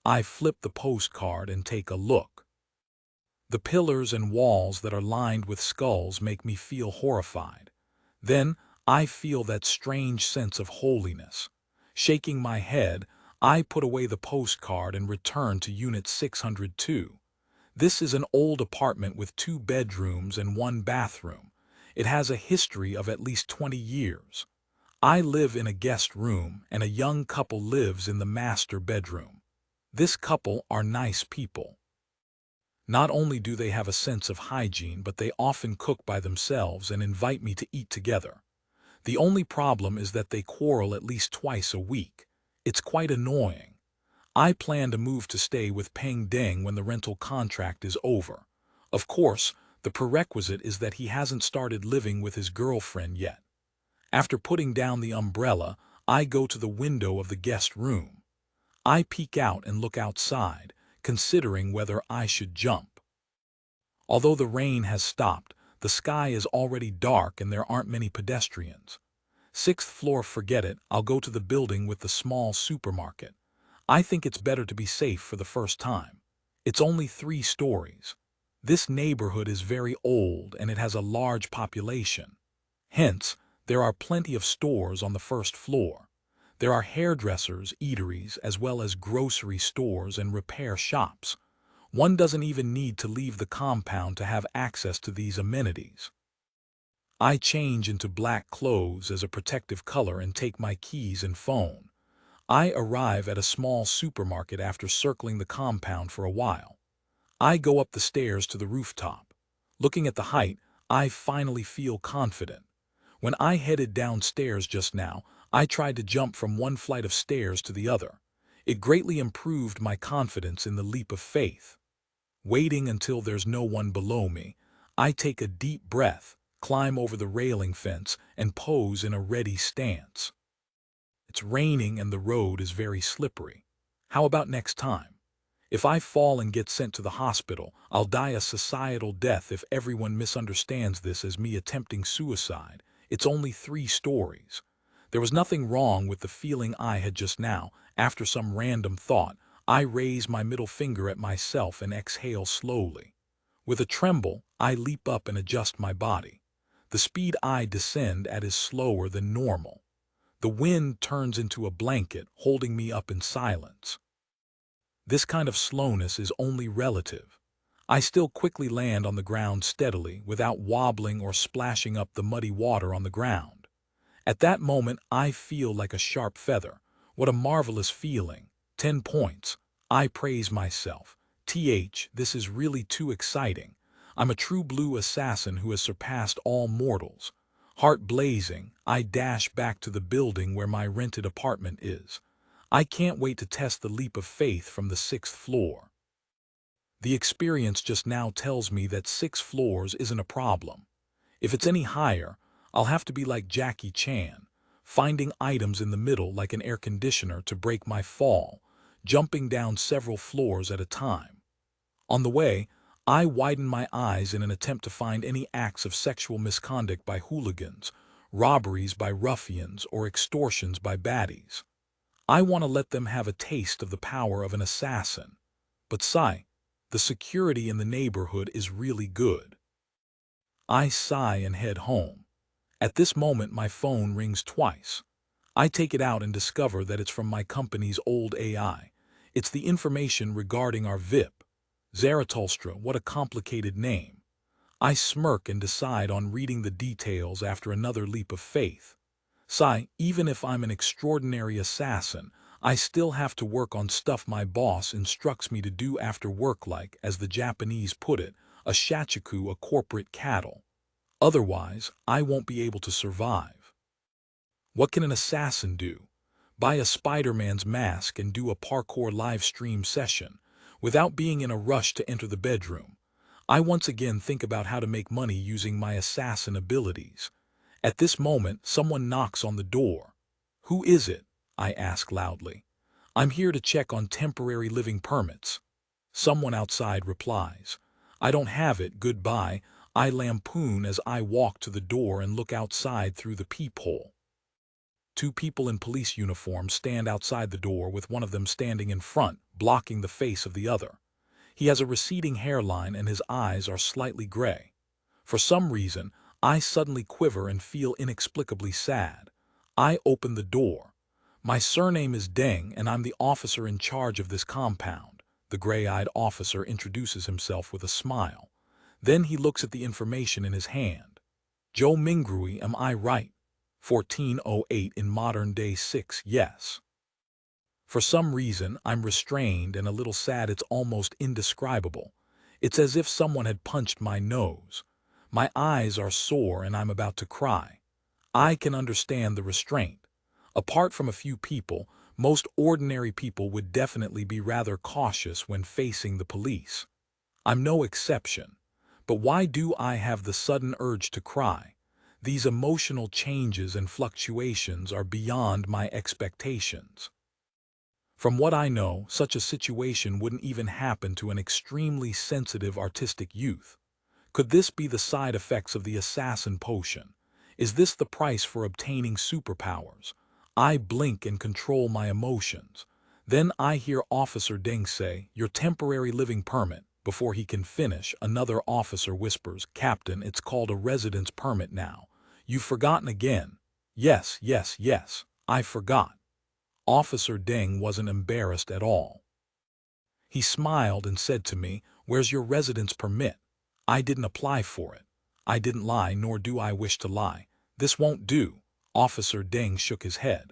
I flip the postcard and take a look. The pillars and walls that are lined with skulls make me feel horrified. Then I feel that strange sense of holiness. Shaking my head, I put away the postcard and return to Unit 602. This is an old apartment with 2 bedrooms and 1 bathroom. It has a history of at least 20 years. I live in a guest room, and a young couple lives in the master bedroom. This couple are nice people. Not only do they have a sense of hygiene, but they often cook by themselves and invite me to eat together. The only problem is that they quarrel at least twice a week. It's quite annoying. I plan to move to stay with Peng Deng when the rental contract is over. Of course, the prerequisite is that he hasn't started living with his girlfriend yet. After putting down the umbrella, I go to the window of the guest room. I peek out and look outside, considering whether I should jump. Although the rain has stopped, the sky is already dark and there aren't many pedestrians. 6th floor, forget it, I'll go to the building with the small supermarket. I think it's better to be safe for the first time. It's only 3 stories. This neighborhood is very old and it has a large population. Hence, there are plenty of stores on the first floor. There are hairdressers, eateries, as well as grocery stores and repair shops. One doesn't even need to leave the compound to have access to these amenities. I change into black clothes as a protective color and take my keys and phone. I arrive at a small supermarket after circling the compound for a while. I go up the stairs to the rooftop. Looking at the height, I finally feel confident. When I headed downstairs just now, I tried to jump from one flight of stairs to the other. It greatly improved my confidence in the leap of faith. Waiting until there's no one below me, I take a deep breath, climb over the railing fence, and pose in a ready stance. It's raining and the road is very slippery. How about next time? If I fall and get sent to the hospital, I'll die a societal death if everyone misunderstands this as me attempting suicide. It's only 3 stories. There was nothing wrong with the feeling I had just now. After some random thought, I raise my middle finger at myself and exhale slowly. With a tremble, I leap up and adjust my body. The speed I descend at is slower than normal. The wind turns into a blanket, holding me up in silence. This kind of slowness is only relative. I still quickly land on the ground steadily, without wobbling or splashing up the muddy water on the ground. At that moment, I feel like a sharp feather. What a marvelous feeling. 10 points. I praise myself. This is really too exciting. I'm a true blue assassin who has surpassed all mortals. Heart blazing, I dash back to the building where my rented apartment is. I can't wait to test the leap of faith from the 6th floor. The experience just now tells me that 6 floors isn't a problem. If it's any higher, I'll have to be like Jackie Chan, finding items in the middle like an air conditioner to break my fall. jumping down several floors at a time. On the way, I widened my eyes in an attempt to find any acts of sexual misconduct by hooligans, robberies by ruffians, or extortions by baddies. I want to let them have a taste of the power of an assassin. But the security in the neighborhood is really good. I sigh and head home. At this moment, my phone rings twice. I take it out and discover that it's from my company's old AI. It's the information regarding our VIP. Zarathustra, what a complicated name. I smirk and decide on reading the details after another leap of faith. Even if I'm an extraordinary assassin, I still have to work on stuff my boss instructs me to do after work, like, as the Japanese put it, a shachiku, a corporate cattle. Otherwise, I won't be able to survive. What can an assassin do? Buy a Spider-Man's mask and do a parkour live stream session, without being in a rush to enter the bedroom. I once again think about how to make money using my assassin abilities. At this moment, someone knocks on the door. "Who is it?" I ask loudly. "I'm here to check on temporary living permits." Someone outside replies. "I don't have it, goodbye." I lampoon as I walk to the door and look outside through the peephole. Two people in police uniforms stand outside the door, with one of them standing in front, blocking the face of the other. He has a receding hairline and his eyes are slightly gray. For some reason, I suddenly quiver and feel inexplicably sad. I open the door. "My surname is Deng and I'm the officer in charge of this compound." The gray-eyed officer introduces himself with a smile. Then he looks at the information in his hand. "Joe Mingrui, am I right? 1408 in modern day 6, yes." For some reason, I'm restrained and a little sad. It's almost indescribable. It's as if someone had punched my nose. My eyes are sore and I'm about to cry. I can understand the restraint. Apart from a few people, most ordinary people would definitely be rather cautious when facing the police. I'm no exception. But why do I have the sudden urge to cry? These emotional changes and fluctuations are beyond my expectations. From what I know, such a situation wouldn't even happen to an extremely sensitive artistic youth. Could this be the side effects of the assassin potion? Is this the price for obtaining superpowers? I blink and control my emotions. Then I hear Officer Deng say, "Your temporary living permit." Before he can finish, another officer whispers, "Captain, it's called a residence permit now. You've forgotten again." "Yes, yes, yes, I forgot." Officer Deng wasn't embarrassed at all. He smiled and said to me, "Where's your residence permit? I didn't apply for it." I didn't lie, nor do I wish to lie. "This won't do." Officer Deng shook his head.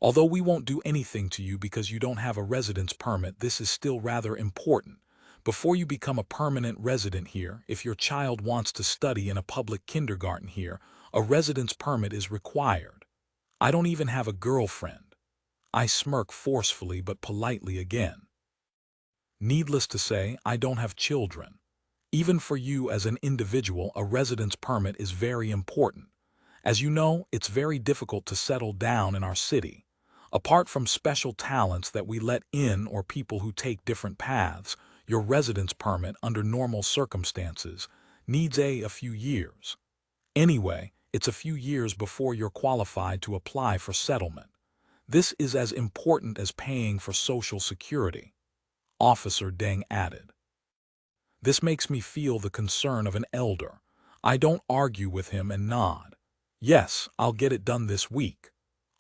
"Although we won't do anything to you because you don't have a residence permit, this is still rather important. Before you become a permanent resident here, if your child wants to study in a public kindergarten here, a residence permit is required. I don't even have a girlfriend." I smirk forcefully but politely again. Needless to say, I don't have children. Even for you as an individual, a residence permit is very important. As you know, it's very difficult to settle down in our city. Apart from special talents that we let in or people who take different paths, your residence permit, under normal circumstances, needs a few years. Anyway, it's a few years before you're qualified to apply for settlement. This is as important as paying for Social Security. Officer Deng added. This makes me feel the concern of an elder. I don't argue with him and nod. "Yes, I'll get it done this week."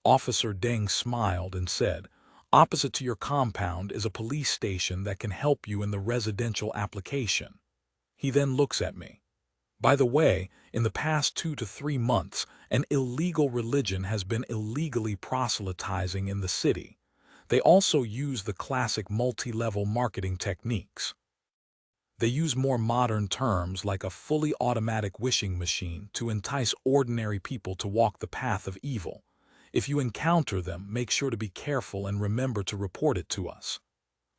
Officer Deng smiled and said, "Opposite to your compound is a police station that can help you in the residential application." He then looks at me. "By the way, in the past 2 to 3 months, an illegal religion has been illegally proselytizing in the city. They also use the classic multi-level marketing techniques. They use more modern terms like a fully automatic wishing machine to entice ordinary people to walk the path of evil. If you encounter them, make sure to be careful and remember to report it to us."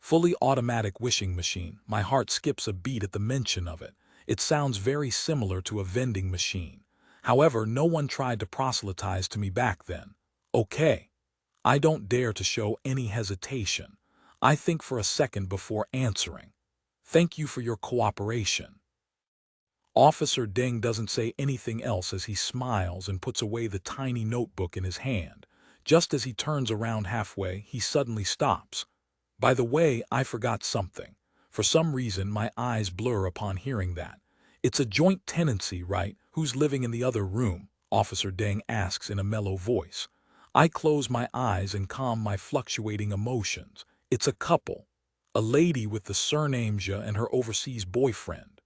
Fully automatic wishing machine. My heart skips a beat at the mention of it. It sounds very similar to a vending machine. However, no one tried to proselytize to me back then. Okay. I don't dare to show any hesitation. I think for a second before answering. Thank you for your cooperation. Officer Deng doesn't say anything else as he smiles and puts away the tiny notebook in his hand. Just as he turns around halfway, he suddenly stops. By the way, I forgot something. For some reason, my eyes blur upon hearing that. It's a joint tenancy, right? Who's living in the other room? Officer Deng asks in a mellow voice. I close my eyes and calm my fluctuating emotions. It's a couple. A lady with the surname Jia and her overseas boyfriend.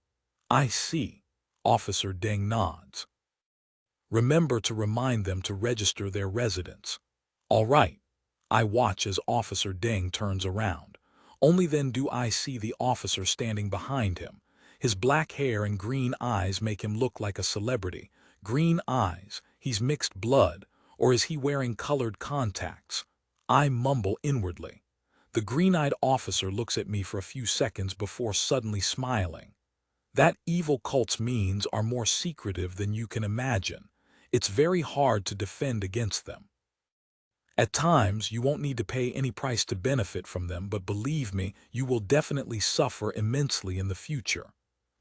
I see. Officer Deng nods. Remember to remind them to register their residence. All right. I watch as Officer Deng turns around. Only then do I see the officer standing behind him. His black hair and green eyes make him look like a celebrity. Green eyes, he's mixed blood, or is he wearing colored contacts? I mumble inwardly. The green-eyed officer looks at me for a few seconds before suddenly smiling. That evil cult's means are more secretive than you can imagine. It's very hard to defend against them. At times, you won't need to pay any price to benefit from them, but believe me, you will definitely suffer immensely in the future.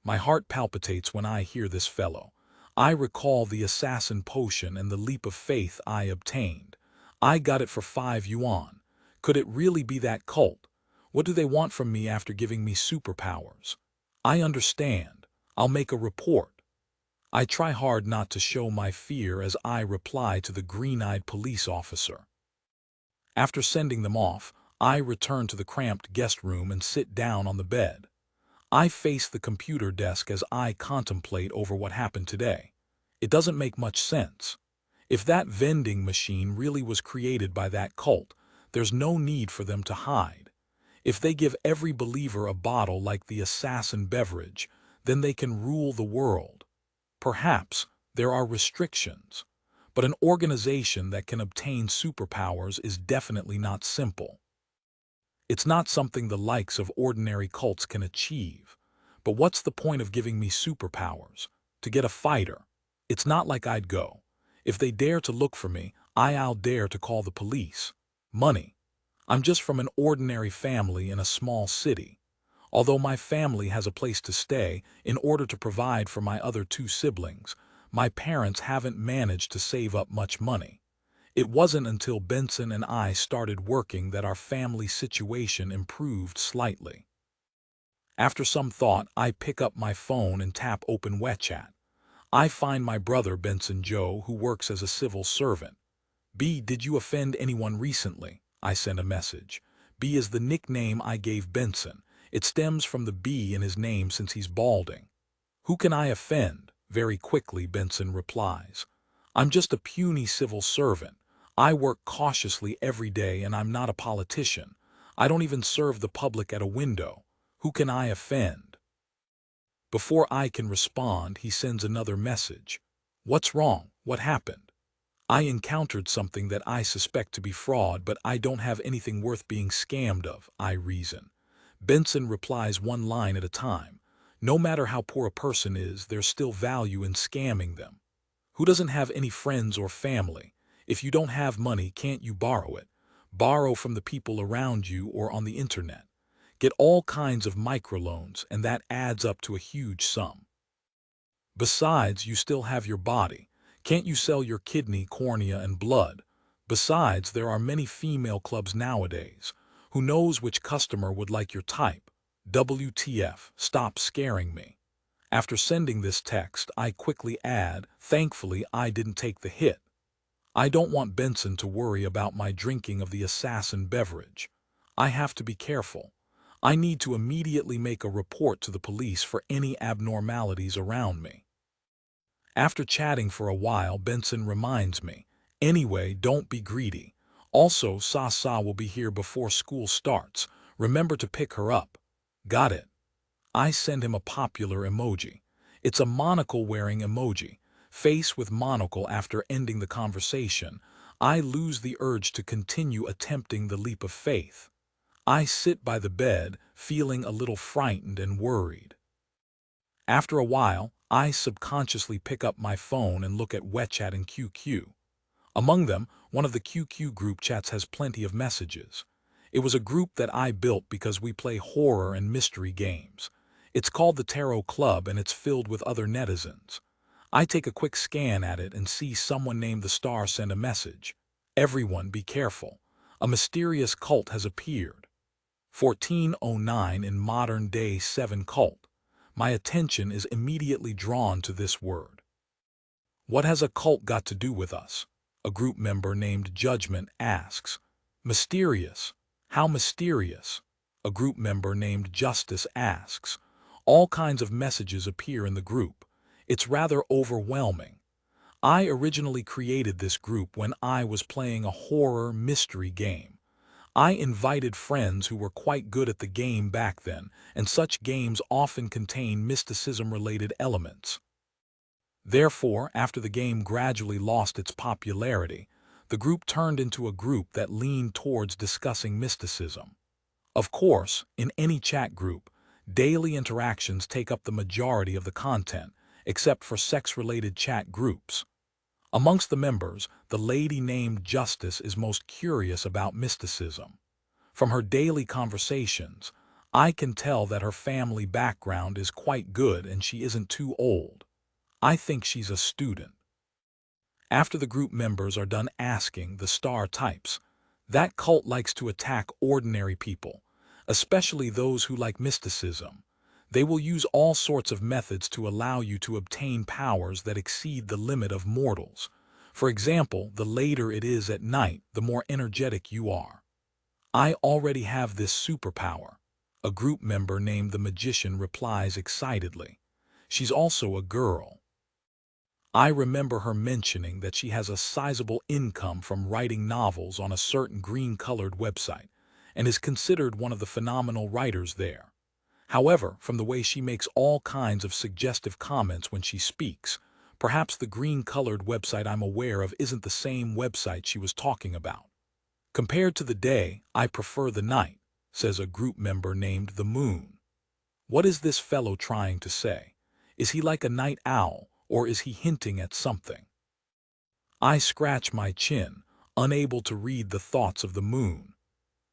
My heart palpitates when I hear this fellow. I recall the assassin potion and the leap of faith I obtained. I got it for 5 yuan. Could it really be that cult? What do they want from me after giving me superpowers? I understand. I'll make a report. I try hard not to show my fear as I reply to the green-eyed police officer. After sending them off, I return to the cramped guest room and sit down on the bed. I face the computer desk as I contemplate over what happened today. It doesn't make much sense. If that vending machine really was created by that cult, there's no need for them to hide. If they give every believer a bottle like the assassin beverage, then they can rule the world. Perhaps there are restrictions, but an organization that can obtain superpowers is definitely not simple. It's not something the likes of ordinary cults can achieve. But what's the point of giving me superpowers? To get a fighter? It's not like I'd go. If they dare to look for me, I'll dare to call the police. Money. I'm just from an ordinary family in a small city. Although my family has a place to stay, in order to provide for my other 2 siblings, my parents haven't managed to save up much money. It wasn't until Benson and I started working that our family situation improved slightly. After some thought, I pick up my phone and tap open WeChat. I find my brother Benson Joe, who works as a civil servant. B, did you offend anyone recently? I send a message. B is the nickname I gave Benson. It stems from the B in his name since he's balding. Who can I offend? Very quickly, Benson replies. I'm just a puny civil servant. I work cautiously every day and I'm not a politician. I don't even serve the public at a window. Who can I offend? Before I can respond, he sends another message. What's wrong? What happened? I encountered something that I suspect to be fraud, but I don't have anything worth being scammed of, I reason. Benson replies one line at a time. No matter how poor a person is, there's still value in scamming them. Who doesn't have any friends or family? If you don't have money, can't you borrow it? Borrow from the people around you or on the internet. Get all kinds of microloans, and that adds up to a huge sum. Besides, you still have your body. Can't you sell your kidney, cornea, and blood? Besides, there are many female clubs nowadays. Who knows which customer would like your type? WTF, stop scaring me. After sending this text, I quickly add, thankfully I didn't take the hit. I don't want Benson to worry about my drinking of the assassin beverage. I have to be careful. I need to immediately make a report to the police for any abnormalities around me. After chatting for a while, Benson reminds me, anyway, don't be greedy. Also, Sa will be here before school starts. Remember to pick her up. Got it. I send him a popular emoji. It's a monocle-wearing emoji. Face with monocle. After ending the conversation, I lose the urge to continue attempting the leap of faith. I sit by the bed, feeling a little frightened and worried. After a while, I subconsciously pick up my phone and look at WeChat and QQ. Among them, one of the QQ group chats has plenty of messages. It was a group that I built because we play horror and mystery games. It's called the Tarot Club and it's filled with other netizens. I take a quick scan at it and see someone named the Star send a message. Everyone be careful. A mysterious cult has appeared. 1409 in modern-day 7 cult. My attention is immediately drawn to this word. What has a cult got to do with us? A group member named Judgment asks. Mysterious. How mysterious? A group member named Justice asks. All kinds of messages appear in the group. It's rather overwhelming. I originally created this group when I was playing a horror mystery game. I invited friends who were quite good at the game back then, and such games often contain mysticism-related elements. Therefore, after the game gradually lost its popularity, the group turned into a group that leaned towards discussing mysticism. Of course, in any chat group, daily interactions take up the majority of the content, except for sex-related chat groups. Amongst the members, the lady named Justice is most curious about mysticism. From her daily conversations, I can tell that her family background is quite good and she isn't too old. I think she's a student. After the group members are done asking, the Star types, that cult likes to attack ordinary people, especially those who like mysticism. They will use all sorts of methods to allow you to obtain powers that exceed the limit of mortals. For example, the later it is at night, the more energetic you are. I already have this superpower. A group member named the Magician replies excitedly. She's also a girl. I remember her mentioning that she has a sizable income from writing novels on a certain green-colored website and is considered one of the phenomenal writers there. However, from the way she makes all kinds of suggestive comments when she speaks, perhaps the green-colored website I'm aware of isn't the same website she was talking about. Compared to the day, I prefer the night, says a group member named the Moon. What is this fellow trying to say? Is he like a night owl, or is he hinting at something? I scratch my chin, unable to read the thoughts of the Moon.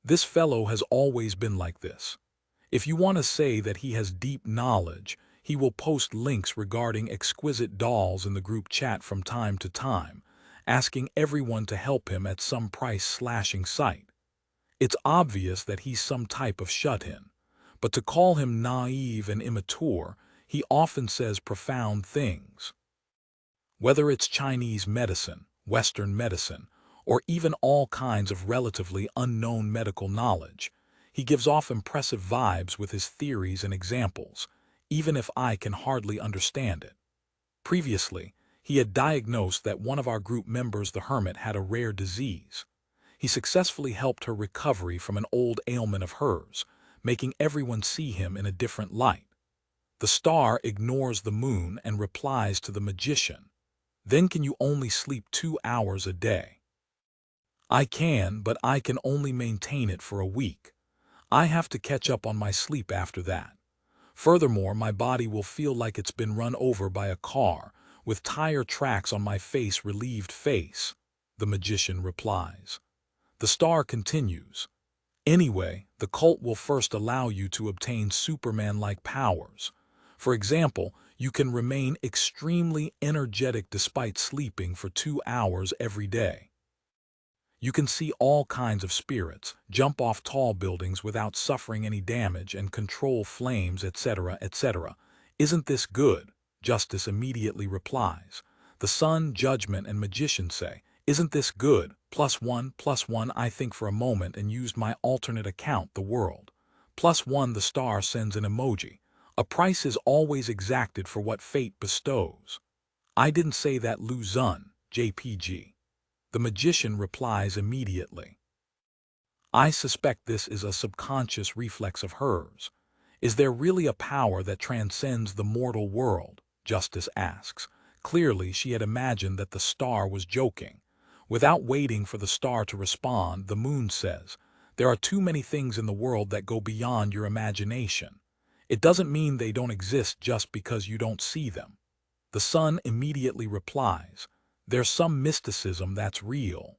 This fellow has always been like this. If you want to say that he has deep knowledge, he will post links regarding exquisite dolls in the group chat from time to time, asking everyone to help him at some price-slashing site. It's obvious that he's some type of shut-in, but to call him naive and immature, he often says profound things. Whether it's Chinese medicine, Western medicine, or even all kinds of relatively unknown medical knowledge, he gives off impressive vibes with his theories and examples, even if I can hardly understand it. Previously, he had diagnosed that one of our group members, the Hermit, had a rare disease. He successfully helped her recovery from an old ailment of hers, making everyone see him in a different light. The Star ignores the Moon and replies to the Magician. Then can you only sleep 2 hours a day? I can, but I can only maintain it for a week. I have to catch up on my sleep after that. Furthermore, my body will feel like it's been run over by a car, with tire tracks on my face, relieved face, the Magician replies. The Star continues. Anyway, the cult will first allow you to obtain Superman-like powers. For example, you can remain extremely energetic despite sleeping for 2 hours every day. You can see all kinds of spirits, jump off tall buildings without suffering any damage, and control flames, etc., etc. Isn't this good? Justice immediately replies. The Sun, Judgment, and Magician say, isn't this good? +1, I think for a moment and used my alternate account, the world. +1, the Star sends an emoji. A price is always exacted for what fate bestows. I didn't say that, Luzun, JPG. The Magician replies immediately. I suspect this is a subconscious reflex of hers. Is there really a power that transcends the mortal world? Justice asks. Clearly, she had imagined that the Star was joking. Without waiting for the Star to respond, the Moon says, there are too many things in the world that go beyond your imagination. It doesn't mean they don't exist just because you don't see them. The Sun immediately replies, there's some mysticism that's real.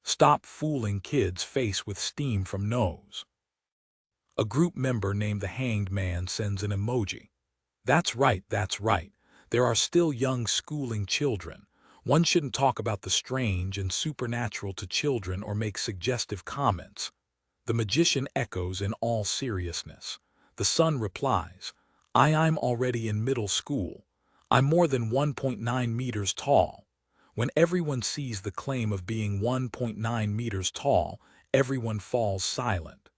Stop fooling kids face with steam from nose. A group member named the Hanged Man sends an emoji. That's right, that's right. There are still young schooling children. One shouldn't talk about the strange and supernatural to children or make suggestive comments. The magician echoes in all seriousness. The son replies, I'm already in middle school. I'm more than 1.9 meters tall. When everyone sees the claim of being 1.9 meters tall, everyone falls silent.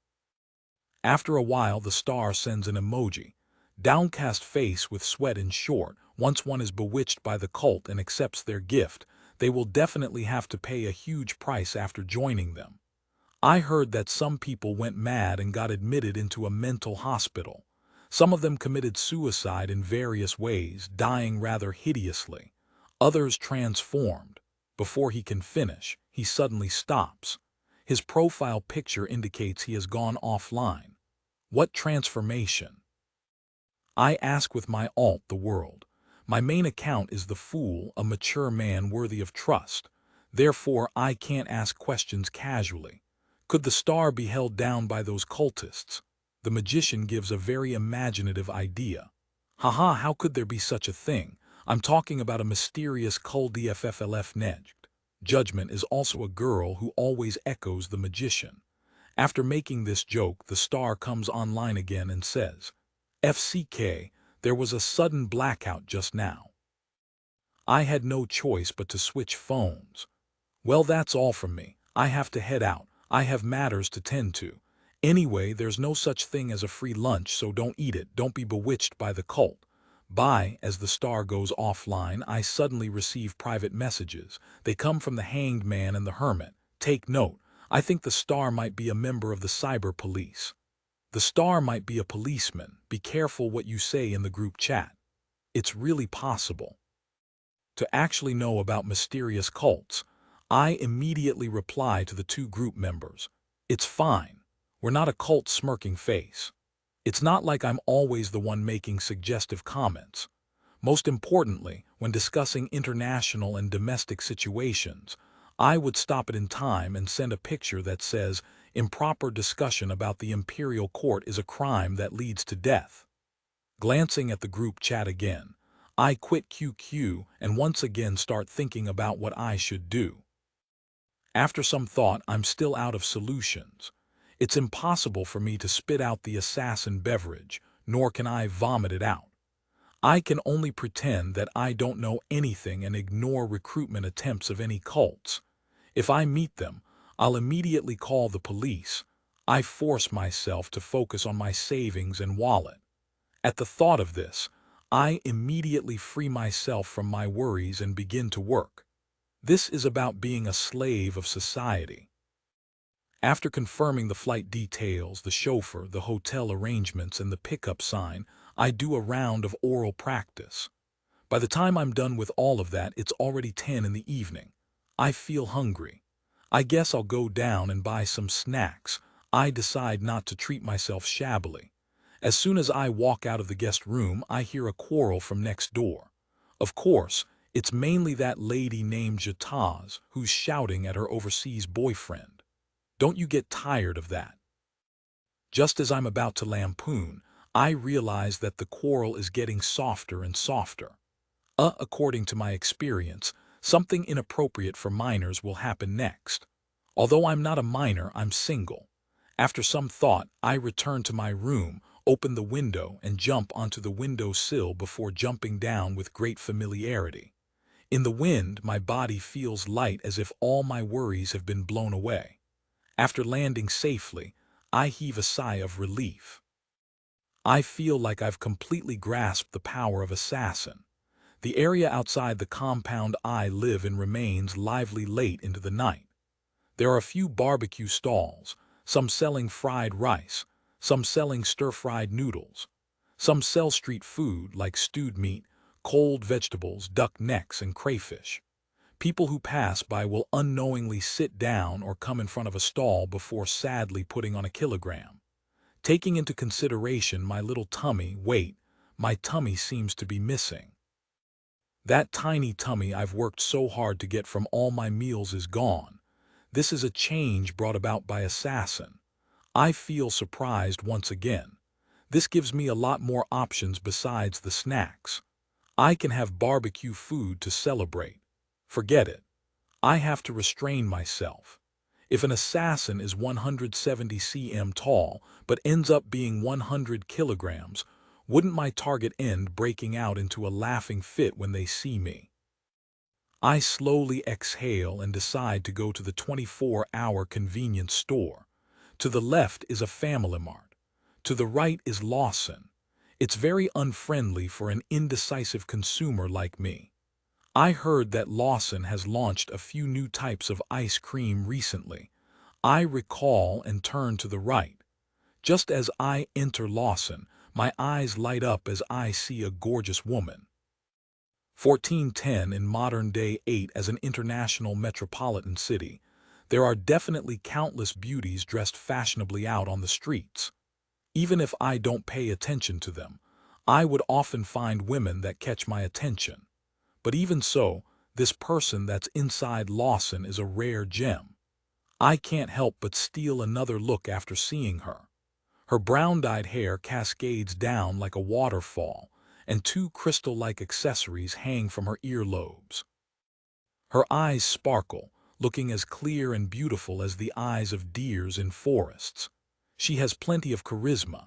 After a while, the star sends an emoji. Downcast face with sweat in short. Once one is bewitched by the cult and accepts their gift, they will definitely have to pay a huge price after joining them. I heard that some people went mad and got admitted into a mental hospital. Some of them committed suicide in various ways, dying rather hideously. Others transformed. Before he can finish, he suddenly stops. His profile picture indicates he has gone offline. What transformation? I ask with my alt the world. My main account is the Fool, a mature man worthy of trust. Therefore, I can't ask questions casually. Could the star be held down by those cultists? The magician gives a very imaginative idea. Haha, how could there be such a thing? I'm talking about a mysterious cult DFFLF nejd. Judgment is also a girl who always echoes the magician. After making this joke, the star comes online again and says, FCK, there was a sudden blackout just now. I had no choice but to switch phones. Well, that's all from me. I have to head out. I have matters to tend to. Anyway, there's no such thing as a free lunch, so don't eat it. Don't be bewitched by the cult. Bye. As the star goes offline, I suddenly receive private messages. They come from the Hanged Man and the Hermit. Take note. I think the star might be a member of the cyber police. The star might be a policeman. Be careful what you say in the group chat. It's really possible. To actually know about mysterious cults, I immediately reply to the two group members. It's fine. We're not a cult smirking face. It's not like I'm always the one making suggestive comments. Most importantly, when discussing international and domestic situations, I would stop it in time and send a picture that says, improper discussion about the imperial court is a crime that leads to death. Glancing at the group chat again, I quit QQ and once again start thinking about what I should do. After some thought, I'm still out of solutions. It's impossible for me to spit out the assassin beverage, nor can I vomit it out. I can only pretend that I don't know anything and ignore recruitment attempts of any cults. If I meet them, I'll immediately call the police. I force myself to focus on my savings and wallet. At the thought of this, I immediately free myself from my worries and begin to work. This is about being a slave of society. After confirming the flight details, the chauffeur, the hotel arrangements, and the pickup sign, I do a round of oral practice. By the time I'm done with all of that, it's already 10 in the evening. I feel hungry. I guess I'll go down and buy some snacks. I decide not to treat myself shabbily. As soon as I walk out of the guest room, I hear a quarrel from next door. Of course, it's mainly that lady named Jataz who's shouting at her overseas boyfriend. Don't you get tired of that? Just as I'm about to lampoon, I realize that the quarrel is getting softer and softer. According to my experience, something inappropriate for minors will happen next. Although I'm not a minor, I'm single. After some thought, I return to my room, open the window, and jump onto the window sill before jumping down with great familiarity. In the wind, my body feels light as if all my worries have been blown away. After landing safely, I heave a sigh of relief. I feel like I've completely grasped the power of assassin. The area outside the compound I live in remains lively late into the night. There are a few barbecue stalls, some selling fried rice, some selling stir-fried noodles. Some sell street food like stewed meat, cold vegetables, duck necks, and crayfish. People who pass by will unknowingly sit down or come in front of a stall before sadly putting on a kilogram. Taking into consideration my little tummy weight, my tummy seems to be missing. That tiny tummy I've worked so hard to get from all my meals is gone. This is a change brought about by assassin. I feel surprised once again. This gives me a lot more options besides the snacks. I can have barbecue food to celebrate. Forget it. I have to restrain myself. If an assassin is 170 cm tall but ends up being 100 kilograms, wouldn't my target end breaking out into a laughing fit when they see me? I slowly exhale and decide to go to the 24-hour convenience store. To the left is a Family Mart. To the right is Lawson. It's very unfriendly for an indecisive consumer like me. I heard that Lawson has launched a few new types of ice cream recently. I recall and turn to the right. Just as I enter Lawson, my eyes light up as I see a gorgeous woman. 1410 in modern-day 8 as an international metropolitan city, there are definitely countless beauties dressed fashionably out on the streets. Even if I don't pay attention to them, I would often find women that catch my attention. But even so, this person that's inside Lawson is a rare gem. I can't help but steal another look after seeing her. Her brown-dyed hair cascades down like a waterfall, and two crystal-like accessories hang from her earlobes. Her eyes sparkle, looking as clear and beautiful as the eyes of deers in forests. She has plenty of charisma.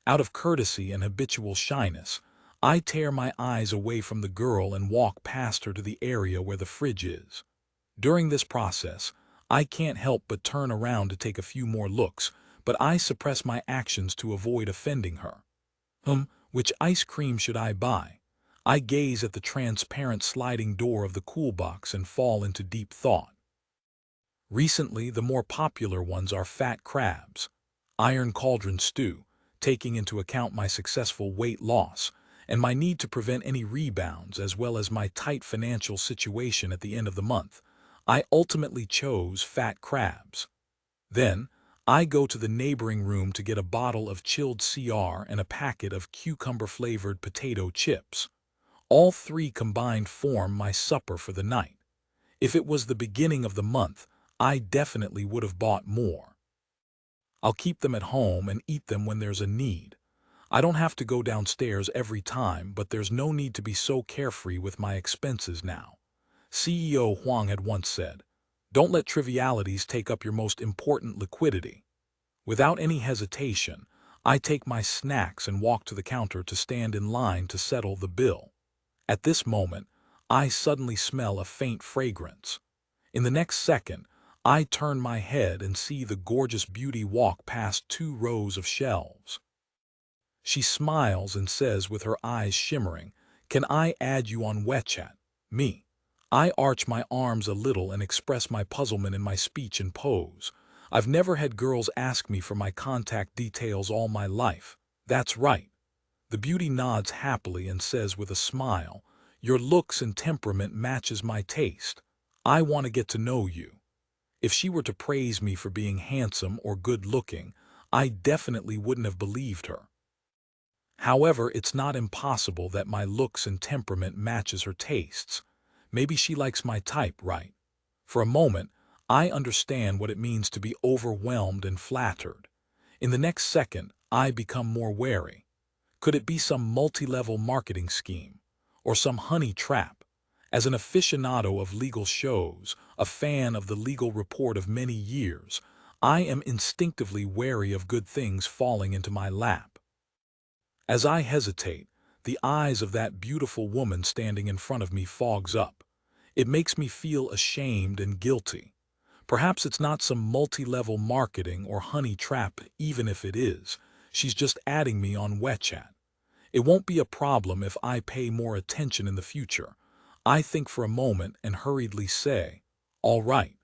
Out of courtesy and habitual shyness, I tear my eyes away from the girl and walk past her to the area where the fridge is. During this process, I can't help but turn around to take a few more looks, but I suppress my actions to avoid offending her. Which ice cream should I buy? I gaze at the transparent sliding door of the cool box and fall into deep thought. Recently, the more popular ones are fat crabs, iron cauldron stew, taking into account my successful weight loss and my need to prevent any rebounds as well as my tight financial situation at the end of the month. I ultimately chose fat crabs. Then, I go to the neighboring room to get a bottle of chilled CR and a packet of cucumber-flavored potato chips. All three combined form my supper for the night. If it was the beginning of the month, I definitely would have bought more. I'll keep them at home and eat them when there's a need. I don't have to go downstairs every time, but there's no need to be so carefree with my expenses now. CEO Huang had once said, "Don't let trivialities take up your most important liquidity." Without any hesitation, I take my snacks and walk to the counter to stand in line to settle the bill. At this moment, I suddenly smell a faint fragrance. In the next second, I turn my head and see the gorgeous beauty walk past 2 rows of shelves. She smiles and says with her eyes shimmering, "Can I add you on WeChat?" Me. I arch my arms a little and express my puzzlement in my speech and pose. I've never had girls ask me for my contact details all my life. That's right. The beauty nods happily and says with a smile, "Your looks and temperament matches my taste. I want to get to know you." If she were to praise me for being handsome or good-looking, I definitely wouldn't have believed her. However, it's not impossible that my looks and temperament matches her tastes. Maybe she likes my type, right? For a moment, I understand what it means to be overwhelmed and flattered. In the next second, I become more wary. Could it be some multi-level marketing scheme? Or some honey trap? As an aficionado of legal shows, a fan of the legal report of many years, I am instinctively wary of good things falling into my lap. As I hesitate, the eyes of that beautiful woman standing in front of me fogs up. It makes me feel ashamed and guilty. Perhaps it's not some multi-level marketing or honey trap, even if it is. She's just adding me on WeChat. It won't be a problem if I pay more attention in the future. I think for a moment and hurriedly say, "All right."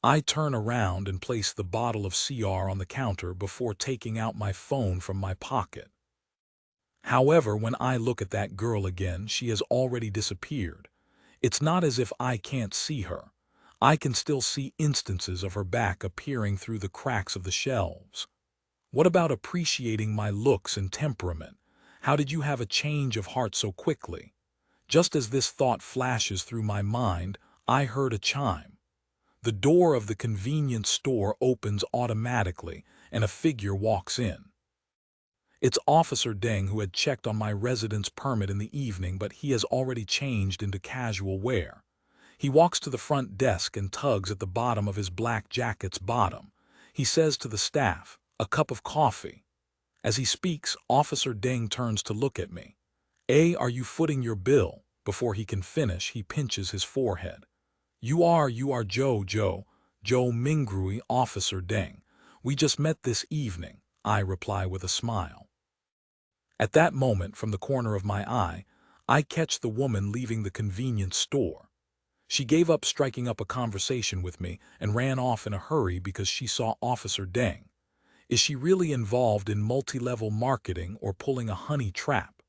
I turn around and place the bottle of CR on the counter before taking out my phone from my pocket. However, when I look at that girl again, she has already disappeared. It's not as if I can't see her. I can still see instances of her back appearing through the cracks of the shelves. What about appreciating my looks and temperament? How did you have a change of heart so quickly? Just as this thought flashes through my mind, I heard a chime. The door of the convenience store opens automatically, and a figure walks in. It's Officer Deng, who had checked on my residence permit in the evening, but he has already changed into casual wear. He walks to the front desk and tugs at the bottom of his black jacket's bottom. He says to the staff, "A cup of coffee." As he speaks, Officer Deng turns to look at me. Are you footing your bill?" Before he can finish, he pinches his forehead. You are Joe Mingrui, Officer Deng. We just met this evening," I reply with a smile. At that moment, from the corner of my eye, I catch the woman leaving the convenience store. She gave up striking up a conversation with me and ran off in a hurry because she saw Officer Deng. Is she really involved in multi-level marketing or pulling a honey trap?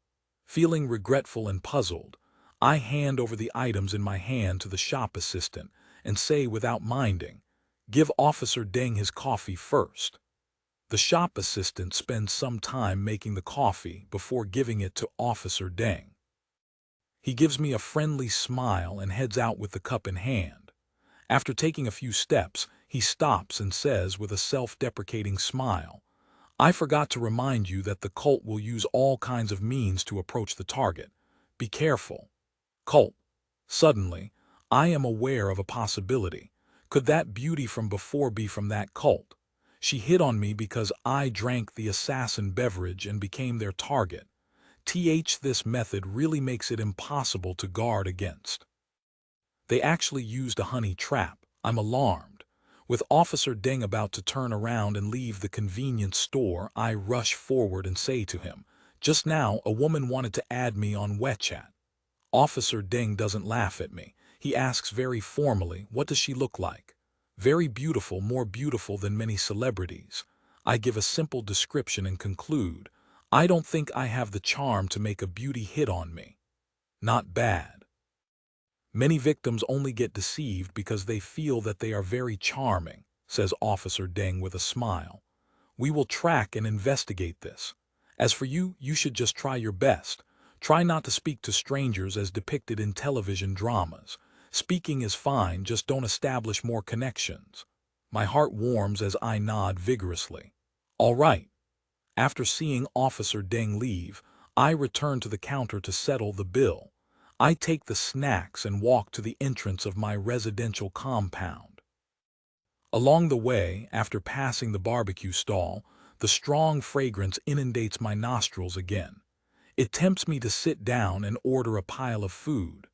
Feeling regretful and puzzled, I hand over the items in my hand to the shop assistant and say without minding, "Give Officer Deng his coffee first." The shop assistant spends some time making the coffee before giving it to Officer Deng. He gives me a friendly smile and heads out with the cup in hand. After taking a few steps, he stops and says with a self-deprecating smile, "I forgot to remind you that the cult will use all kinds of means to approach the target. Be careful." Cult. Suddenly, I am aware of a possibility. Could that beauty from before be from that cult? She hit on me because I drank the assassin beverage and became their target. This method really makes it impossible to guard against. They actually used a honey trap. I'm alarmed. With Officer Deng about to turn around and leave the convenience store, I rush forward and say to him, "Just now, a woman wanted to add me on WeChat." Officer Deng doesn't laugh at me. He asks very formally, "What does she look like?" "Very beautiful, more beautiful than many celebrities." I give a simple description and conclude, "I don't think I have the charm to make a beauty hit on me." Not bad. Many victims only get deceived because they feel that they are very charming, says Officer Deng with a smile. We will track and investigate this. As for you, you should just try your best. Try not to speak to strangers as depicted in television dramas. Speaking is fine, just don't establish more connections. My heart warms as I nod vigorously. All right. After seeing Officer Deng leave, I return to the counter to settle the bill. I take the snacks and walk to the entrance of my residential compound. Along the way, after passing the barbecue stall, the strong fragrance inundates my nostrils again. It tempts me to sit down and order a pile of food.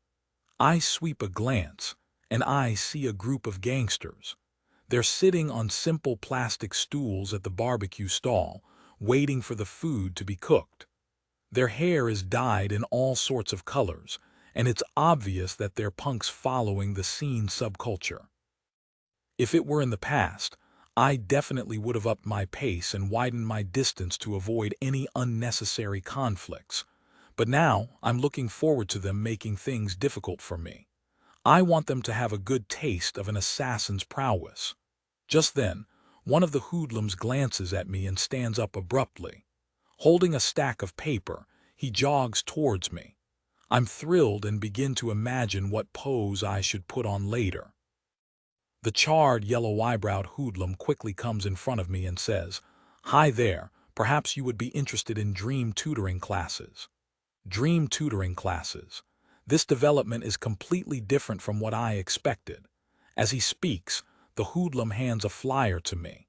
I sweep a glance, and I see a group of gangsters. They're sitting on simple plastic stools at the barbecue stall, waiting for the food to be cooked. Their hair is dyed in all sorts of colors, and it's obvious that they're punks following the scene subculture. If it were in the past, I definitely would have upped my pace and widened my distance to avoid any unnecessary conflicts. But now, I'm looking forward to them making things difficult for me. I want them to have a good taste of an assassin's prowess. Just then, one of the hoodlums glances at me and stands up abruptly. Holding a stack of paper, he jogs towards me. I'm thrilled and begin to imagine what pose I should put on later. The charred, yellow-eyebrowed hoodlum quickly comes in front of me and says, "Hi there, perhaps you would be interested in dream tutoring classes." Dream tutoring classes. This development is completely different from what I expected. As he speaks, the hoodlum hands a flyer to me.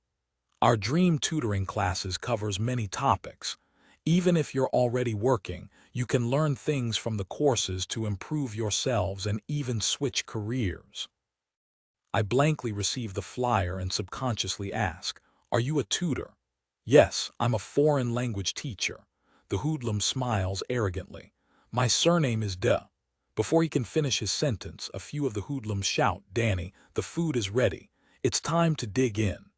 Our dream tutoring classes covers many topics. Even if you're already working, you can learn things from the courses to improve yourselves and even switch careers. I blankly receive the flyer and subconsciously ask, "Are you a tutor?" "Yes, I'm a foreign language teacher." The hoodlum smiles arrogantly. "My surname is De." Before he can finish his sentence, a few of the hoodlums shout, "Danny, the food is ready. It's time to dig in."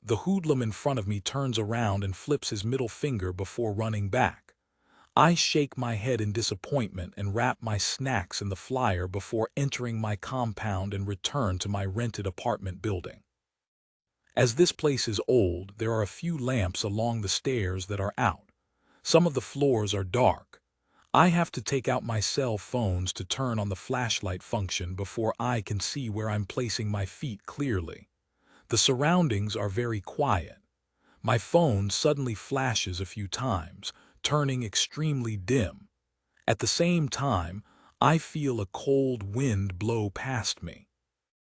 The hoodlum in front of me turns around and flips his middle finger before running back. I shake my head in disappointment and wrap my snacks in the flyer before entering my compound and return to my rented apartment building. As this place is old, there are a few lamps along the stairs that are out. Some of the floors are dark. I have to take out my cell phones to turn on the flashlight function before I can see where I'm placing my feet clearly. The surroundings are very quiet. My phone suddenly flashes a few times, turning extremely dim. At the same time, I feel a cold wind blow past me.